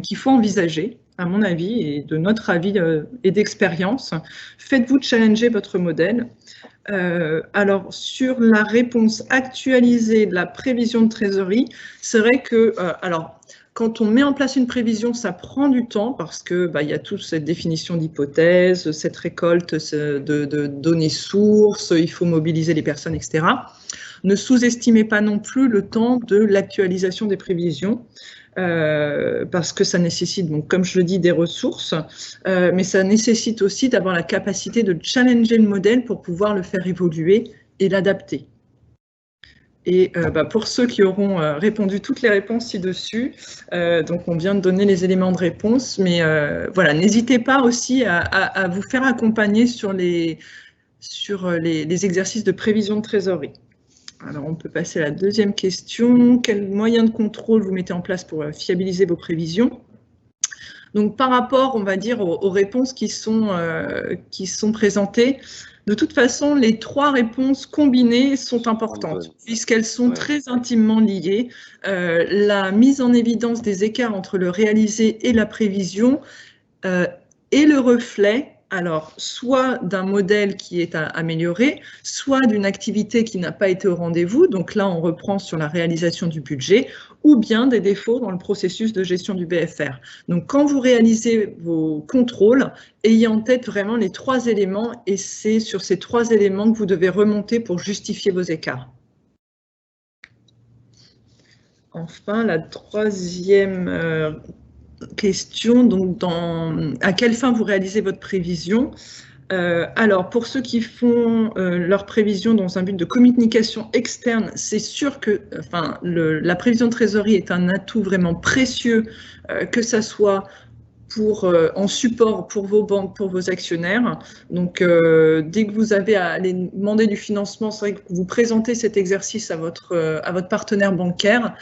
qu'il faut envisager, à mon avis, et de notre avis et d'expérience. Faites-vous challenger votre modèle. Alors, sur la réponse actualisée de la prévision de trésorerie, c'est vrai que, quand on met en place une prévision, ça prend du temps parce que il y a toute cette définition d'hypothèse, cette récolte de données sources, il faut mobiliser les personnes, etc. Ne sous-estimez pas non plus le temps de l'actualisation des prévisions. Parce que ça nécessite, donc, comme je le dis, des ressources, mais ça nécessite aussi d'avoir la capacité de challenger le modèle pour pouvoir le faire évoluer et l'adapter. Et pour ceux qui auront répondu toutes les réponses ci-dessus, donc on vient de donner les éléments de réponse, mais voilà, n'hésitez pas aussi à vous faire accompagner sur les exercices de prévision de trésorerie. Alors, on peut passer à la deuxième question. Quels moyens de contrôle vous mettez en place pour fiabiliser vos prévisions? Donc, par rapport, on va dire, aux réponses qui sont présentées, de toute façon, les 3 réponses combinées sont importantes, puisqu'elles sont très intimement liées. La mise en évidence des écarts entre le réalisé et la prévision est le reflet, alors, soit d'un modèle qui est à améliorer, soit d'une activité qui n'a pas été au rendez-vous, donc là on reprend sur la réalisation du budget, ou bien des défauts dans le processus de gestion du BFR. Donc quand vous réalisez vos contrôles, ayez en tête vraiment les 3 éléments, et c'est sur ces 3 éléments que vous devez remonter pour justifier vos écarts. Enfin, la troisième question, donc à quelle fin vous réalisez votre prévision? Alors, pour ceux qui font leur prévision dans un but de communication externe, c'est sûr que la prévision de trésorerie est un atout vraiment précieux, que ça soit en support pour vos banques, pour vos actionnaires. Donc, dès que vous avez à aller demander du financement, c'est vrai que vous présentez cet exercice à votre partenaire bancaire,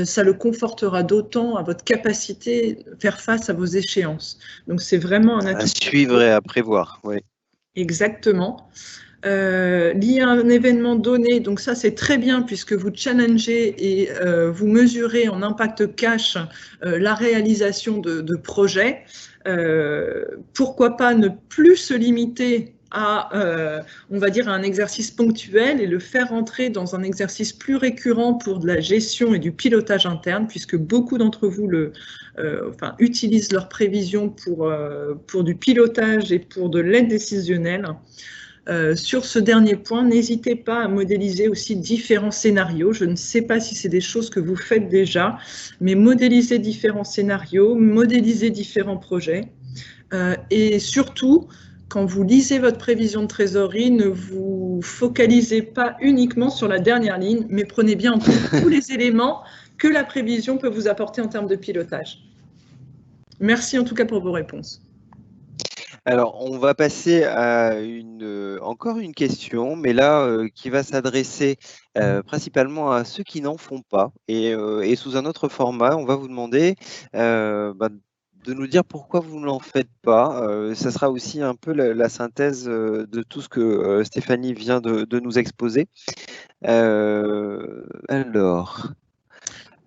ça le confortera d'autant à votre capacité de faire face à vos échéances. Donc, c'est vraiment un atout. À suivre et à prévoir, oui. Exactement. Lié à un événement donné, donc ça c'est très bien puisque vous challengez et vous mesurez en impact cash la réalisation de projets. Pourquoi pas ne plus se limiter à, on va dire, à un exercice ponctuel et le faire entrer dans un exercice plus récurrent pour de la gestion et du pilotage interne, puisque beaucoup d'entre vous utilisent leurs prévisions pour du pilotage et pour de l'aide décisionnelle. Sur ce dernier point, n'hésitez pas à modéliser aussi différents scénarios. Je ne sais pas si c'est des choses que vous faites déjà, mais modéliser différents scénarios, modéliser différents projets. Et surtout, quand vous lisez votre prévision de trésorerie, ne vous focalisez pas uniquement sur la dernière ligne, mais prenez bien en compte tous les éléments que la prévision peut vous apporter en termes de pilotage. Merci en tout cas pour vos réponses. Alors, on va passer à encore une question, mais là, qui va s'adresser principalement à ceux qui n'en font pas. Et sous un autre format, on va vous demander de nous dire pourquoi vous ne l'en faites pas. Ça sera aussi un peu la synthèse de tout ce que Stéphanie vient de nous exposer. Alors,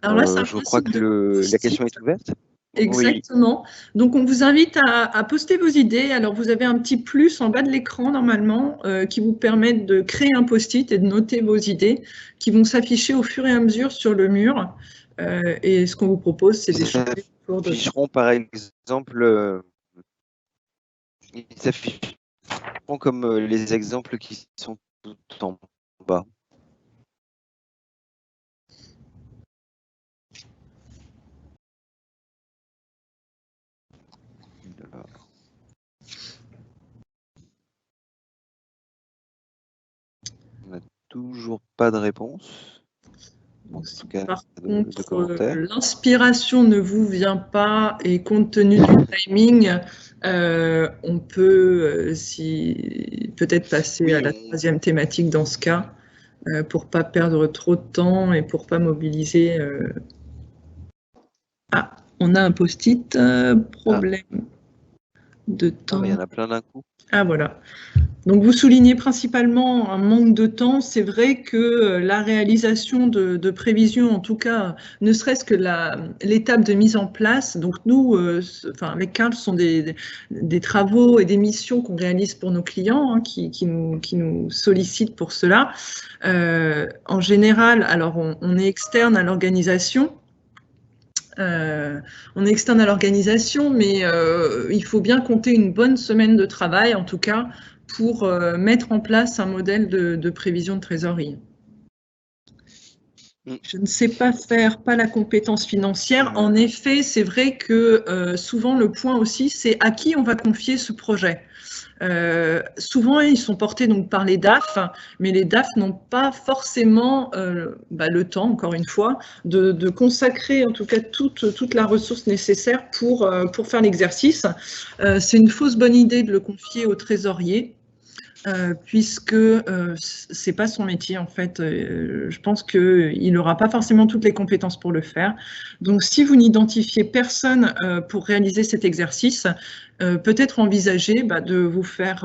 là, c'est un je crois principe que la question est ouverte. Oui. Exactement. Donc, on vous invite à poster vos idées. Alors, vous avez un petit plus en bas de l'écran, normalement, qui vous permet de créer un post-it et de noter vos idées qui vont s'afficher au fur et à mesure sur le mur. Et ce qu'on vous propose, c'est d'échanger autour de ça. S'afficheront par exemple, ils s'afficheront comme les exemples qui sont tout en bas. On n'a toujours pas de réponse. En tout cas, Par de contre, commentaires. l'inspiration ne vous vient pas et compte tenu du timing, on peut peut-être passer à la troisième thématique dans ce cas, pour pas perdre trop de temps et pour pas mobiliser. Ah, on a un post-it, problème de temps. Il y en a plein d'un coup. Ah, voilà. Donc, vous soulignez principalement un manque de temps. C'est vrai que la réalisation de prévisions, en tout cas, ne serait-ce que l'étape de mise en place. Donc, nous, avec Carl, ce sont des travaux et des missions qu'on réalise pour nos clients, hein, qui nous sollicitent pour cela. En général, alors, on est externe à l'organisation. Mais il faut bien compter une bonne semaine de travail, en tout cas, pour mettre en place un modèle de prévision de trésorerie. Je ne sais pas faire, pas la compétence financière. En effet, c'est vrai que souvent le point aussi, c'est à qui on va confier ce projet. Souvent, ils sont portés donc par les DAF, mais les DAF n'ont pas forcément le temps, encore une fois, de consacrer en tout cas toute la ressource nécessaire pour faire l'exercice. C'est une fausse bonne idée de le confier au trésorier. Puisque c'est pas son métier en fait. Je pense qu'il n'aura pas forcément toutes les compétences pour le faire. Donc si vous n'identifiez personne pour réaliser cet exercice, peut-être envisager de vous faire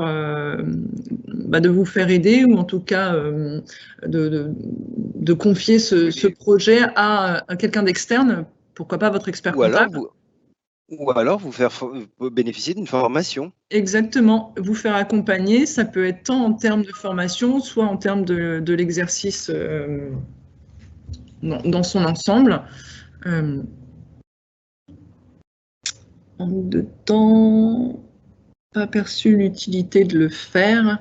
aider, ou en tout cas de confier ce projet à quelqu'un d'externe, pourquoi pas votre expert comptable. Ou alors vous faire bénéficier d'une formation. Exactement, vous faire accompagner, ça peut être tant en termes de formation, soit en termes de l'exercice dans son ensemble. En de temps, pas perçu l'utilité de le faire.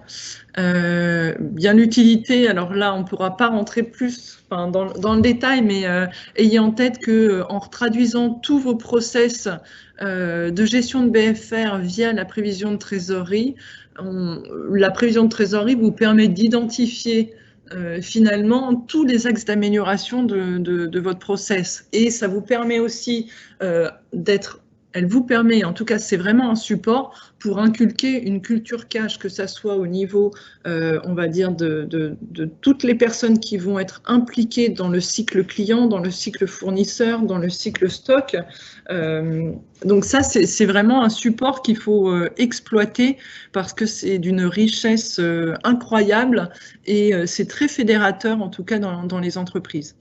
Bien l'utilité, alors là on ne pourra pas rentrer plus dans le détail, mais ayez en tête qu'en traduisant tous vos process de gestion de BFR via la prévision de trésorerie, la prévision de trésorerie vous permet d'identifier finalement tous les axes d'amélioration de votre process, et ça vous permet aussi elle vous permet, en tout cas c'est vraiment un support pour inculquer une culture cash, que ça soit au niveau, on va dire, de toutes les personnes qui vont être impliquées dans le cycle client, dans le cycle fournisseur, dans le cycle stock. Donc ça, c'est vraiment un support qu'il faut exploiter, parce que c'est d'une richesse incroyable, et c'est très fédérateur, en tout cas dans les entreprises.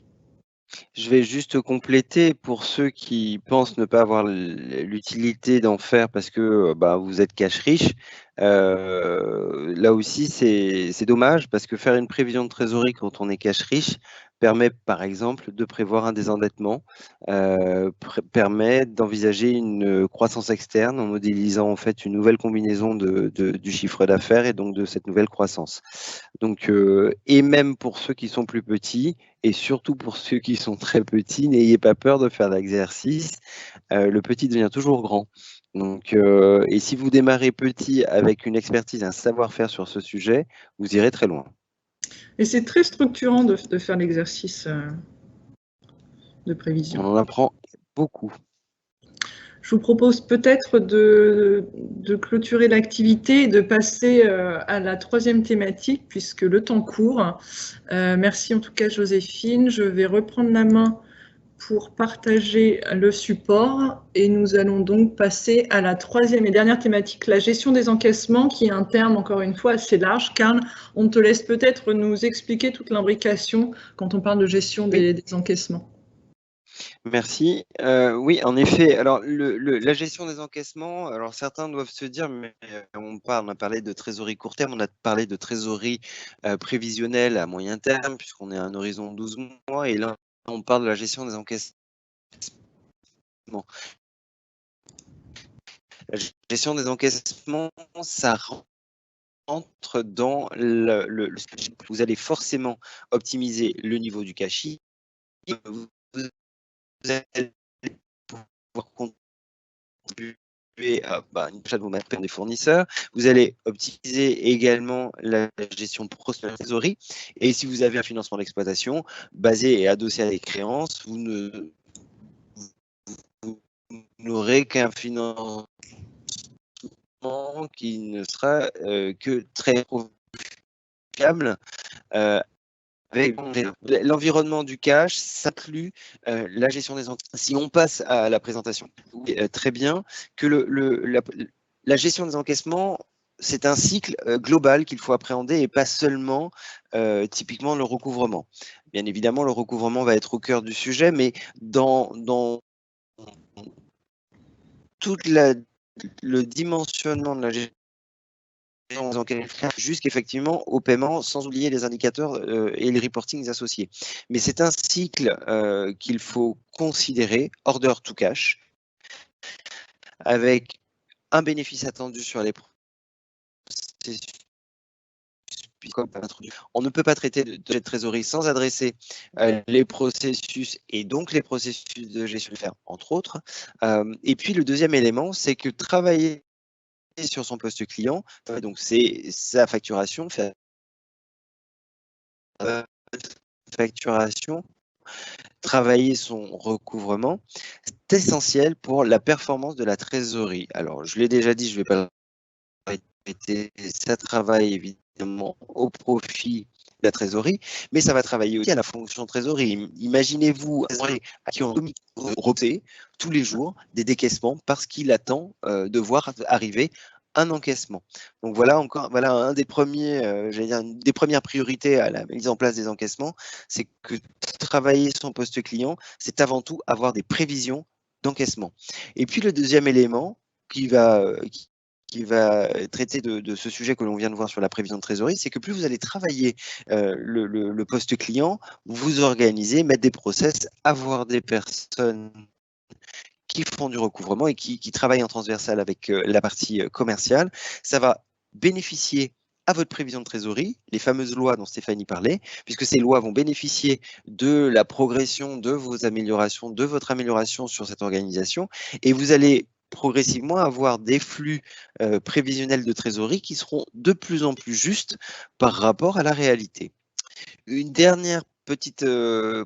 Je vais juste compléter pour ceux qui pensent ne pas avoir l'utilité d'en faire parce que vous êtes cash riche. Là aussi, c'est dommage, parce que faire une prévision de trésorerie quand on est cash riche permet par exemple de prévoir un désendettement, permet d'envisager une croissance externe en modélisant en fait une nouvelle combinaison du chiffre d'affaires et donc de cette nouvelle croissance. Donc, et même pour ceux qui sont plus petits, et surtout pour ceux qui sont très petits, n'ayez pas peur de faire l'exercice. Le petit devient toujours grand. Donc, et si vous démarrez petit avec une expertise, un savoir-faire sur ce sujet, vous irez très loin. Et c'est très structurant de faire l'exercice de prévision. On en apprend beaucoup. Je vous propose peut-être de clôturer l'activité et de passer à la troisième thématique, puisque le temps court. Merci en tout cas, Joséphine. Je vais reprendre la main pour partager le support et nous allons donc passer à la troisième et dernière thématique, la gestion des encaissements, qui est un terme encore une fois assez large. Karl, on te laisse peut-être nous expliquer toute l'imbrication quand on parle de gestion des encaissements. Merci. Oui, en effet. Alors, la gestion des encaissements, alors certains doivent se dire, mais on a parlé de trésorerie court terme, on a parlé de trésorerie prévisionnelle à moyen terme, puisqu'on est à un horizon de 12 mois, et là, on parle de la gestion des encaissements. La gestion des encaissements, ça rentre dans vous allez forcément optimiser le niveau du cash. Vous allez pouvoir contribuer à une achat de vos matériaux des fournisseurs. Vous allez optimiser également la gestion prospective de trésorerie. Et si vous avez un financement d'exploitation basé et adossé à des créances, vous n'aurez qu'un financement qui ne sera que très profitable. Avec l'environnement du cash, ça inclut la gestion des encaissements. Si on passe à la présentation, très bien, que la gestion des encaissements, c'est un cycle global qu'il faut appréhender et pas seulement typiquement le recouvrement. Bien évidemment, le recouvrement va être au cœur du sujet, mais dans tout le dimensionnement de la gestion jusqu'effectivement au paiement, sans oublier les indicateurs et les reportings associés. Mais c'est un cycle qu'il faut considérer, order to cash, avec un bénéfice attendu sur les processus. On ne peut pas traiter de trésorerie sans adresser les processus et donc les processus de gestion de fer, entre autres. Et puis le deuxième élément, c'est que travailler sur son poste client, donc c'est sa facturation, travailler son recouvrement, c'est essentiel pour la performance de la trésorerie. Alors, je l'ai déjà dit, je ne vais pas le répéter, ça travaille évidemment au profit de la trésorerie, mais ça va travailler aussi à la fonction trésorerie. Imaginez-vous à qui on repose tous les jours des décaissements parce qu'il attend de voir arriver un encaissement. Donc voilà un des premiers, une des premières priorités à la mise en place des encaissements, c'est que travailler son poste client, c'est avant tout avoir des prévisions d'encaissement. Et puis le deuxième élément qui va traiter de ce sujet que l'on vient de voir sur la prévision de trésorerie, c'est que plus vous allez travailler le poste client, vous organiser, mettre des process, avoir des personnes qui font du recouvrement et qui travaillent en transversal avec la partie commerciale. Ça va bénéficier à votre prévision de trésorerie, les fameuses lois dont Stéphanie parlait, puisque ces lois vont bénéficier de la progression de vos améliorations, de votre amélioration sur cette organisation, et vous allez progressivement avoir des flux prévisionnels de trésorerie qui seront de plus en plus justes par rapport à la réalité. Une dernière petite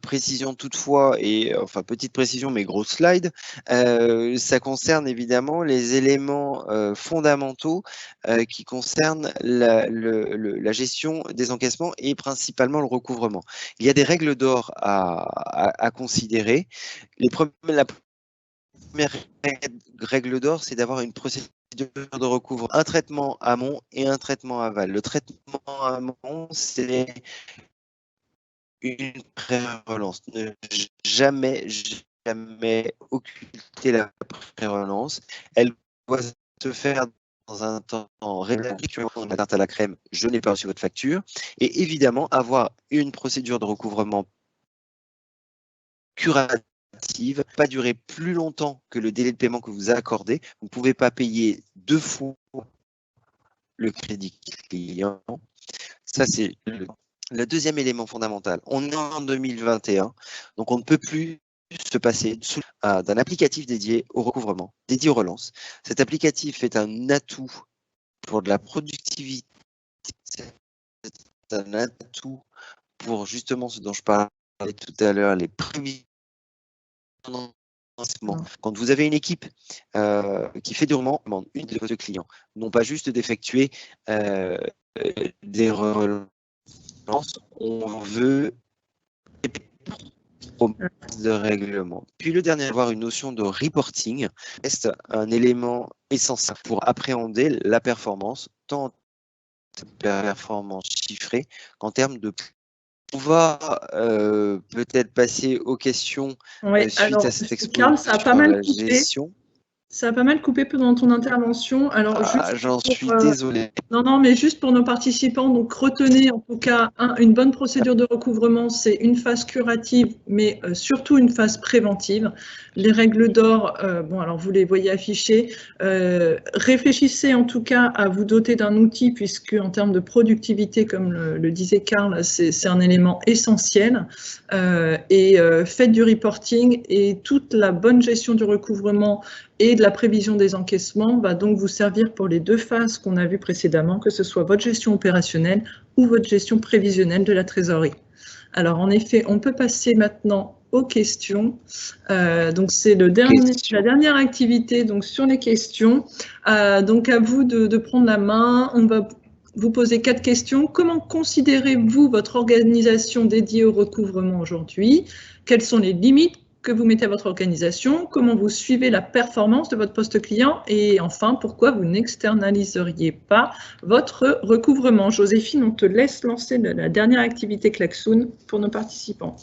précision toutefois, enfin petite précision mais grosse slide, ça concerne évidemment les éléments fondamentaux qui concernent la gestion des encaissements et principalement le recouvrement. Il y a des règles d'or à considérer. La première règle d'or, c'est d'avoir une procédure de recouvrement, un traitement amont et un traitement aval. Le traitement amont, c'est une pré-relance. Ne jamais occulter la pré-relance. Elle doit se faire dans un temps réel. La tarte à la crème, je n'ai pas reçu votre facture. Et évidemment, avoir une procédure de recouvrement curative, pas durer plus longtemps que le délai de paiement que vous accordez. Vous ne pouvez pas payer 2 fois le crédit client. Ça, c'est le deuxième élément fondamental. On est en 2021, donc on ne peut plus se passer d'un applicatif dédié au recouvrement, dédié aux relances. Cet applicatif est un atout pour de la productivité, c'est un atout pour justement ce dont je parlais tout à l'heure, les prévisions Quand vous avez une équipe qui fait du recouvrement, on demande une de vos clients, non pas juste d'effectuer des relances, on veut de règlement. Puis le dernier, avoir une notion de reporting reste un élément essentiel pour appréhender la performance, tant performance chiffrée qu'en termes de... On va peut-être passer aux questions suite à cette exposition sur la gestion. Ça a pas mal coupé pendant ton intervention. Alors, j'en suis désolé. Non, mais juste pour nos participants, donc retenez en tout cas une bonne procédure de recouvrement, c'est une phase curative, mais surtout une phase préventive. Les règles d'or, bon, alors vous les voyez affichées. Réfléchissez en tout cas à vous doter d'un outil, puisque en termes de productivité, comme le disait Karl, c'est un élément essentiel. Faites du reporting et toute la bonne gestion du recouvrement et de la prévision des encaissements va donc vous servir pour les deux phases qu'on a vues précédemment, que ce soit votre gestion opérationnelle ou votre gestion prévisionnelle de la trésorerie. Alors en effet, on peut passer maintenant aux questions. Donc c'est la dernière activité donc sur les questions. Donc à vous de prendre la main. On va vous poser 4 questions. Comment considérez-vous votre organisation dédiée au recouvrement aujourd'hui? Quelles sont les limites que vous mettez à votre organisation? Comment vous suivez la performance de votre poste client? Et enfin, pourquoi vous n'externaliseriez pas votre recouvrement? Joséphine, on te laisse lancer la dernière activité Klaxoon pour nos participants.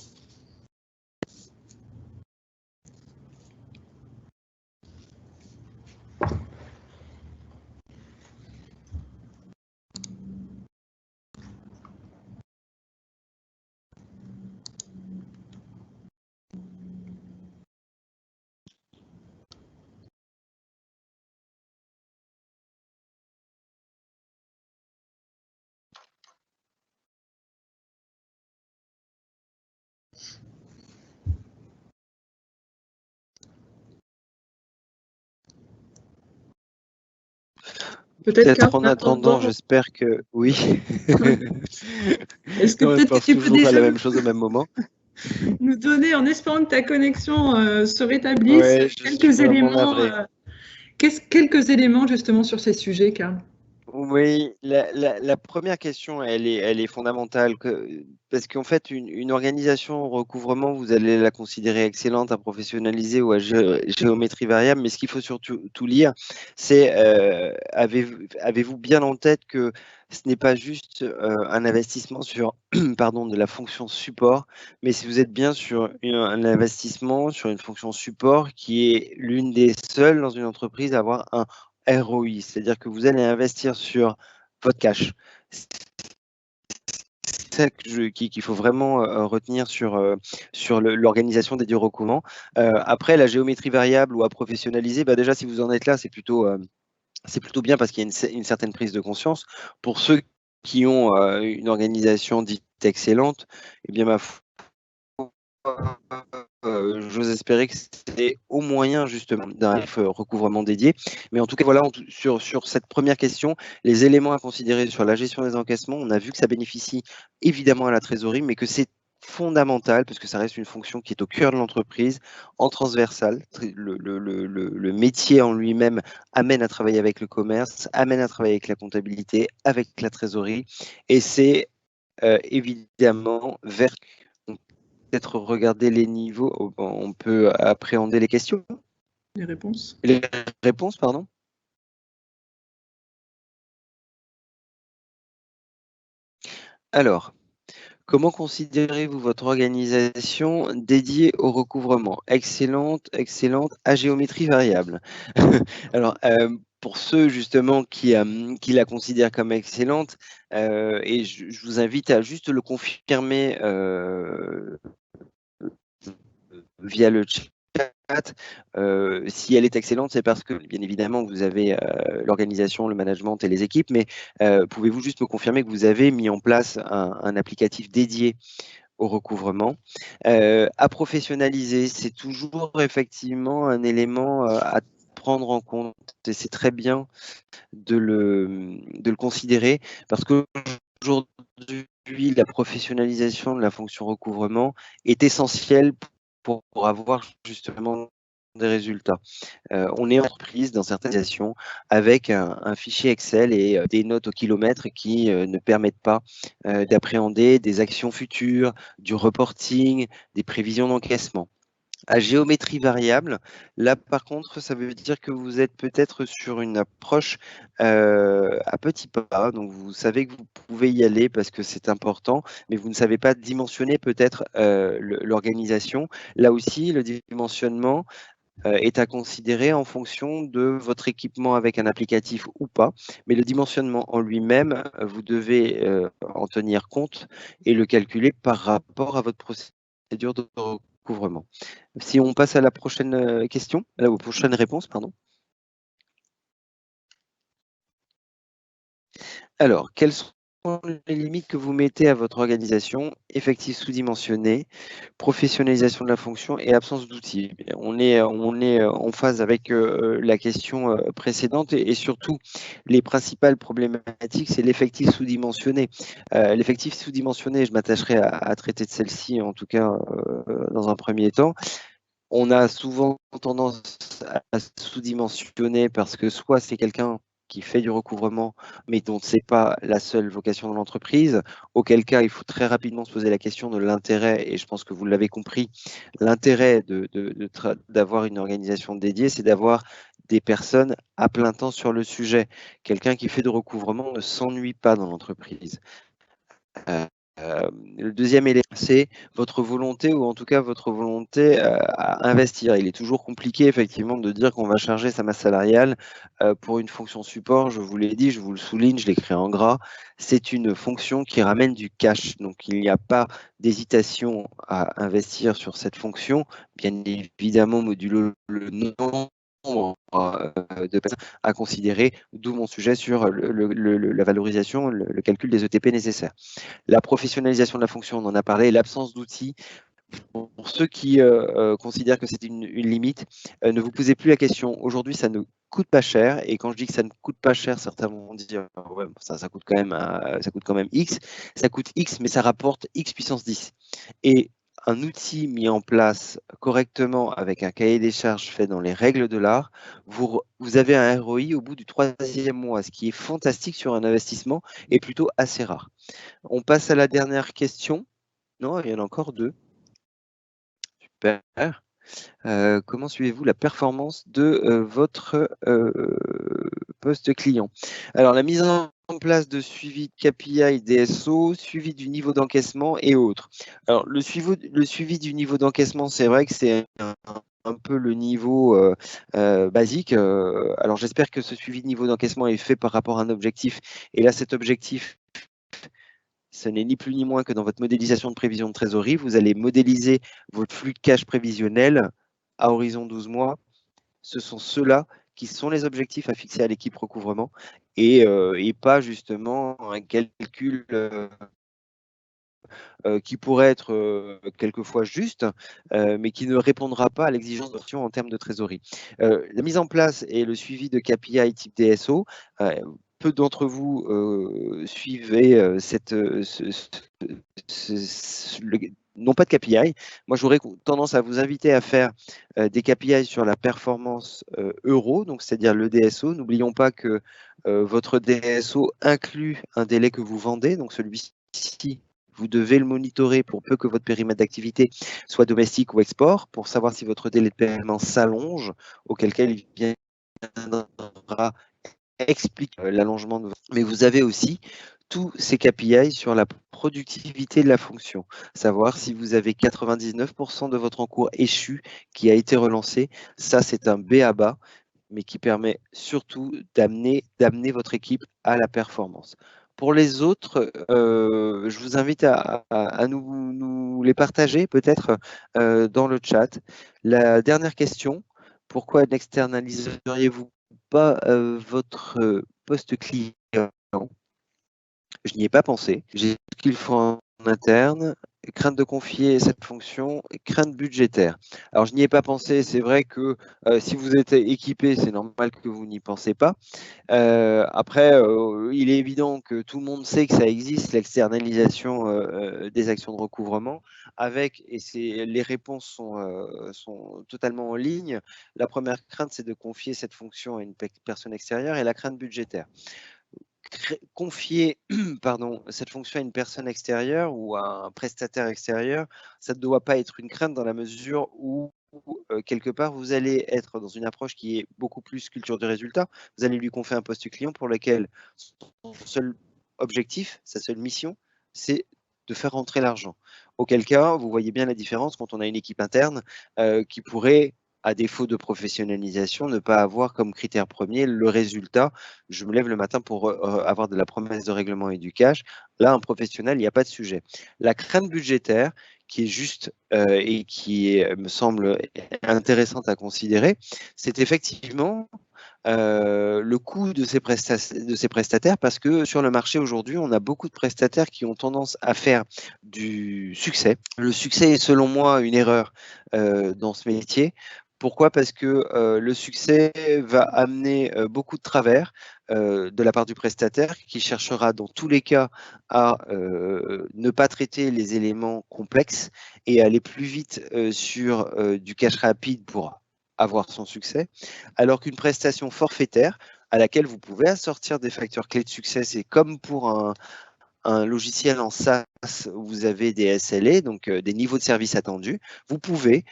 Peut-être en attendant, j'espère que oui. Est-ce que peut-être que tu peux déjà la même chose au même moment. Nous donner, en espérant que ta connexion se rétablisse, quelques éléments justement sur ces sujets, Karl. Oui, la première question, elle est fondamentale, parce qu'en fait, une organisation recouvrement, vous allez la considérer excellente, à professionnaliser ou à géométrie variable, mais ce qu'il faut surtout lire, c'est avez-vous bien en tête que ce n'est pas juste un investissement sur de la fonction support, mais si vous êtes bien sur un investissement sur une fonction support qui est l'une des seules dans une entreprise à avoir un ROI, c'est-à-dire que vous allez investir sur votre cash. C'est ça qu'il faut vraiment retenir sur l'organisation des recouvrements. Après, la géométrie variable ou à professionnaliser, déjà si vous en êtes là, c'est plutôt bien parce qu'il y a une certaine prise de conscience. Pour ceux qui ont une organisation dite excellente, eh bien ma foi, j'ose espérer que c'était au moyen justement d'un recouvrement dédié. Mais en tout cas, voilà, sur cette première question, les éléments à considérer sur la gestion des encaissements, on a vu que ça bénéficie évidemment à la trésorerie, mais que c'est fondamental parce que ça reste une fonction qui est au cœur de l'entreprise, en transversal. Le métier en lui-même amène à travailler avec le commerce, amène à travailler avec la comptabilité, avec la trésorerie, et c'est évidemment vers... Peut-être regarder les niveaux, on peut appréhender les questions. Les réponses. Les réponses, pardon. Alors, comment considérez-vous votre organisation dédiée au recouvrement? Excellente, à géométrie variable. Alors, pour ceux justement qui la considèrent comme excellente, et je vous invite à juste le confirmer via le chat. Si elle est excellente, c'est parce que, bien évidemment, vous avez l'organisation, le management et les équipes, mais pouvez-vous juste me confirmer que vous avez mis en place un applicatif dédié au recouvrement? À professionnaliser, c'est toujours effectivement un élément à prendre en compte, et c'est très bien de le considérer, parce qu'aujourd'hui, la professionnalisation de la fonction recouvrement est essentielle pour avoir justement des résultats. On est en entreprise dans certaines organisations avec un fichier Excel et des notes au kilomètre qui ne permettent pas d'appréhender des actions futures, du reporting, des prévisions d'encaissement. À géométrie variable, là par contre, ça veut dire que vous êtes peut-être sur une approche à petits pas, donc vous savez que vous pouvez y aller parce que c'est important, mais vous ne savez pas dimensionner peut-être l'organisation. Là aussi, le dimensionnement est à considérer en fonction de votre équipement avec un applicatif ou pas, mais le dimensionnement en lui-même, vous devez en tenir compte et le calculer par rapport à votre procédure de recouvrement. Si on passe à la prochaine question, aux prochaines réponses, pardon. Alors, quelles sont les limites que vous mettez à votre organisation? Effectif sous-dimensionné, professionnalisation de la fonction et absence d'outils. On est en phase avec la question précédente et surtout les principales problématiques, c'est l'effectif sous-dimensionné. L'effectif sous-dimensionné, je m'attacherai à traiter de celle-ci en tout cas dans un premier temps. On a souvent tendance à sous-dimensionner parce que soit c'est quelqu'un qui fait du recouvrement, mais dont ce n'est pas la seule vocation de l'entreprise, auquel cas il faut très rapidement se poser la question de l'intérêt, et je pense que vous l'avez compris, l'intérêt d'avoir une organisation dédiée, c'est d'avoir des personnes à plein temps sur le sujet. Quelqu'un qui fait du recouvrement ne s'ennuie pas dans l'entreprise. Le deuxième élément, c'est votre volonté, ou en tout cas votre volonté à investir. Il est toujours compliqué, effectivement, de dire qu'on va charger sa masse salariale pour une fonction support. Je vous l'ai dit, je vous le souligne, je l'écris en gras. C'est une fonction qui ramène du cash. Donc, il n'y a pas d'hésitation à investir sur cette fonction. Bien évidemment, modulo le nombre de personnes à considérer, d'où mon sujet sur la valorisation, le calcul des ETP nécessaires. La professionnalisation de la fonction, on en a parlé, l'absence d'outils. Pour ceux qui considèrent que c'est une limite, ne vous posez plus la question. Aujourd'hui, ça ne coûte pas cher, et quand je dis que ça ne coûte pas cher, certains vont dire ouais, ça coûte quand même X. Ça coûte X, mais ça rapporte X puissance 10. Et un outil mis en place correctement avec un cahier des charges fait dans les règles de l'art, vous avez un ROI au bout du 3e mois, ce qui est fantastique sur un investissement et plutôt assez rare. On passe à la dernière question. Non, il y en a encore 2. Super. Comment suivez-vous la performance de votre poste client? Alors, la mise en place de suivi de KPI, DSO, suivi du niveau d'encaissement et autres. Alors, le suivi du niveau d'encaissement, c'est vrai que c'est un peu le niveau basique. Alors, j'espère que ce suivi de niveau d'encaissement est fait par rapport à un objectif. Et là, cet objectif, ce n'est ni plus ni moins que dans votre modélisation de prévision de trésorerie, vous allez modéliser votre flux de cash prévisionnel à horizon 12 mois. Ce sont ceux-là qui sont les objectifs à fixer à l'équipe recouvrement et pas justement un calcul qui pourrait être quelquefois juste, mais qui ne répondra pas à l'exigence d'option en termes de trésorerie. La mise en place et le suivi de KPI type DSO, peu d'entre vous suivez non pas de KPI. Moi, j'aurais tendance à vous inviter à faire des KPI sur la performance euro, donc c'est-à-dire le DSO. N'oublions pas que votre DSO inclut un délai que vous vendez, donc celui-ci, vous devez le monitorer pour peu que votre périmètre d'activité soit domestique ou export, pour savoir si votre délai de paiement s'allonge, auquel cas il viendra expliquer l'allongement de votre... Mais vous avez aussi tous ces KPI sur la productivité de la fonction, savoir si vous avez 99% de votre encours échu qui a été relancé. Ça, c'est un B à bas, mais qui permet surtout d'amener votre équipe à la performance. Pour les autres, je vous invite à nous les partager peut-être dans le chat. La dernière question, pourquoi n'externaliseriez-vous pas votre poste client? Je n'y ai pas pensé. J'ai ce qu'il faut en interne. crainte de confier cette fonction, crainte budgétaire. Alors, je n'y ai pas pensé. C'est vrai que si vous êtes équipé, c'est normal que vous n'y pensez pas. Après, il est évident que tout le monde sait que ça existe, l'externalisation des actions de recouvrement, et les réponses sont totalement en ligne. La première crainte, c'est de confier cette fonction à une personne extérieure, et la crainte budgétaire. Confier cette fonction à une personne extérieure ou à un prestataire extérieur, ça ne doit pas être une crainte dans la mesure où quelque part, vous allez être dans une approche qui est beaucoup plus culture de résultat. Vous allez lui confier un poste client pour lequel son seul objectif, sa seule mission, c'est de faire rentrer l'argent. Auquel cas, vous voyez bien la différence quand on a une équipe interne qui pourrait, à défaut de professionnalisation, ne pas avoir comme critère premier le résultat. Je me lève le matin pour avoir de la promesse de règlement et du cash. Là, un professionnel, il n'y a pas de sujet. La crainte budgétaire, qui est juste et qui me semble intéressante à considérer, c'est effectivement le coût de ces prestataires, parce que sur le marché aujourd'hui, on a beaucoup de prestataires qui ont tendance à faire du succès. Le succès est selon moi une erreur dans ce métier. Pourquoi? Parce que le succès va amener beaucoup de travers de la part du prestataire, qui cherchera dans tous les cas à ne pas traiter les éléments complexes et aller plus vite sur du cash rapide pour avoir son succès, alors qu'une prestation forfaitaire à laquelle vous pouvez assortir des facteurs clés de succès, c'est comme pour un logiciel en SaaS où vous avez des SLA, donc des niveaux de service attendus, vous pouvez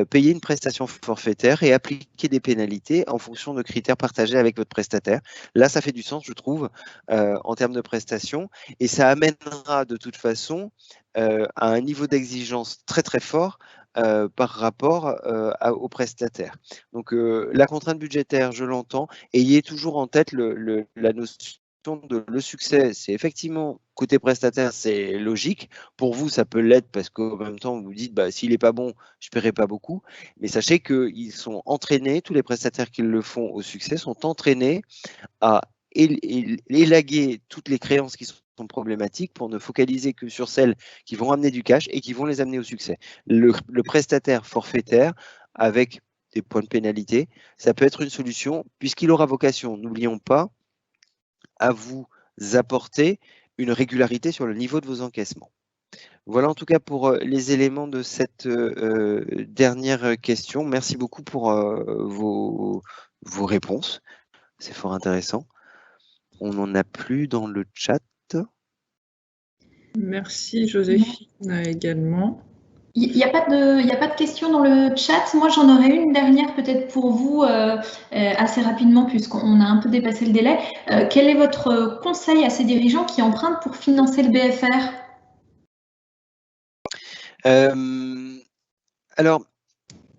payer une prestation forfaitaire et appliquer des pénalités en fonction de critères partagés avec votre prestataire. Là, ça fait du sens, je trouve, en termes de prestations, et ça amènera de toute façon à un niveau d'exigence très très fort par rapport aux prestataires. Donc la contrainte budgétaire, je l'entends, ayez toujours en tête la notion de le succès, c'est effectivement côté prestataire, c'est logique. Pour vous, ça peut l'être parce qu'en même temps, vous vous dites, bah, s'il n'est pas bon, je ne paierai pas beaucoup. Mais sachez qu'ils sont entraînés, tous les prestataires qui le font au succès sont entraînés à élaguer toutes les créances qui sont problématiques pour ne focaliser que sur celles qui vont amener du cash et qui vont les amener au succès. Le prestataire forfaitaire avec des points de pénalité, ça peut être une solution puisqu'il aura vocation, n'oublions pas, à vous apporter une régularité sur le niveau de vos encaissements. Voilà en tout cas pour les éléments de cette dernière question. Merci beaucoup pour vos réponses. C'est fort intéressant. On n'en a plus dans le chat. Merci Joséphine également. Il n'y a pas de questions dans le chat. Moi, j'en aurais une dernière peut-être pour vous assez rapidement puisqu'on a un peu dépassé le délai. Quel est votre conseil à ces dirigeants qui empruntent pour financer le BFR? Alors,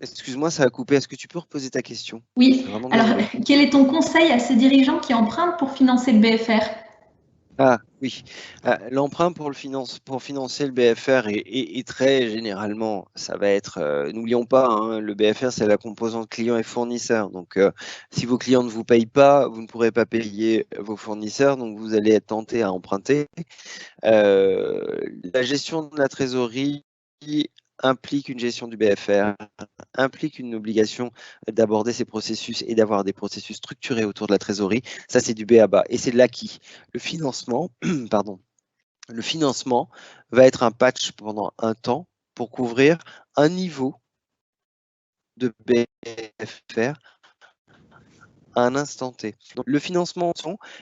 excuse-moi, ça a coupé. Est-ce que tu peux reposer ta question? Oui. Alors, quel est ton conseil à ces dirigeants qui empruntent pour financer le BFR? Ah oui, l'emprunt pour financer le BFR est très généralement, ça va être, n'oublions pas, hein, le BFR c'est la composante client et fournisseur. Donc si vos clients ne vous payent pas, vous ne pourrez pas payer vos fournisseurs, donc vous allez être tenté à emprunter. La gestion de la trésorerie implique une gestion du BFR, implique une obligation d'aborder ces processus et d'avoir des processus structurés autour de la trésorerie. Ça, c'est du B à bas et c'est de l'acquis. Le financement, le financement va être un patch pendant un temps pour couvrir un niveau de BFR à un instant T. Donc, le financement,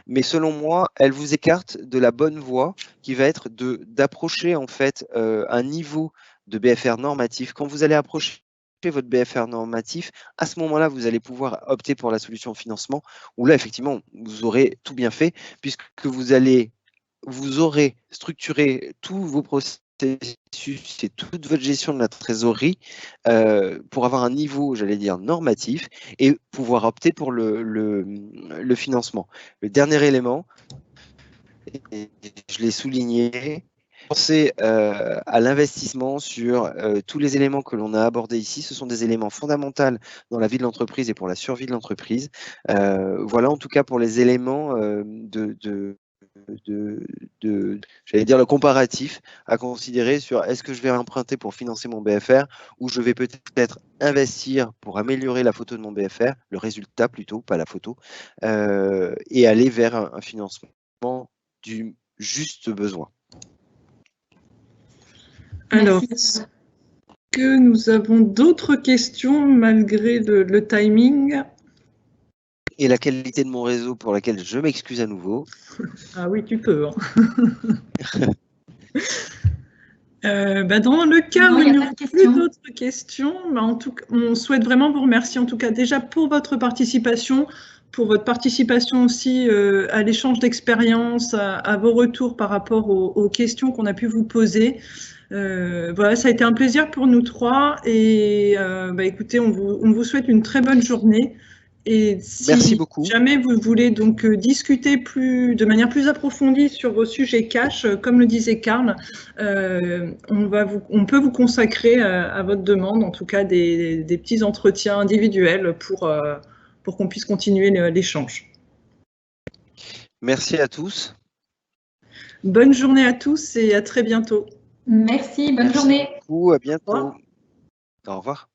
mais selon moi, elle vous écarte de la bonne voie qui va être d'approcher en fait un niveau de BFR normatif. Quand vous allez approcher votre BFR normatif, à ce moment-là, vous allez pouvoir opter pour la solution financement, où là, effectivement, vous aurez tout bien fait, puisque vous aurez structuré tous vos processus et toute votre gestion de la trésorerie pour avoir un niveau, j'allais dire, normatif et pouvoir opter pour le financement. Le dernier élément, et je l'ai souligné, penser à l'investissement sur tous les éléments que l'on a abordés ici. Ce sont des éléments fondamentaux dans la vie de l'entreprise et pour la survie de l'entreprise. Voilà en tout cas pour les éléments j'allais dire le comparatif à considérer sur est-ce que je vais emprunter pour financer mon BFR ou je vais peut-être investir pour améliorer la photo de mon BFR, le résultat plutôt, pas la photo, et aller vers un financement du juste besoin. Alors, Merci. est-ce que nous avons d'autres questions malgré le timing? Et la qualité de mon réseau pour laquelle je m'excuse à nouveau. Ah oui, tu peux. Hein. Dans le cas Non, où il y a il n'y pas a de plus questions. d'autres questions, en tout cas, on souhaite vraiment vous remercier en tout cas déjà pour votre participation aussi à l'échange d'expériences, à vos retours par rapport aux questions qu'on a pu vous poser. Voilà, ça a été un plaisir pour nous trois et écoutez, on vous souhaite une très bonne journée. Et Merci si beaucoup. jamais vous voulez donc discuter de manière plus approfondie sur vos sujets cash, comme le disait Karl, on peut vous consacrer à votre demande, en tout cas des petits entretiens individuels pour qu'on puisse continuer l'échange. Merci à tous. Bonne journée à tous et à très bientôt. Merci, bonne journée. Beaucoup, à bientôt. Au revoir. Au revoir.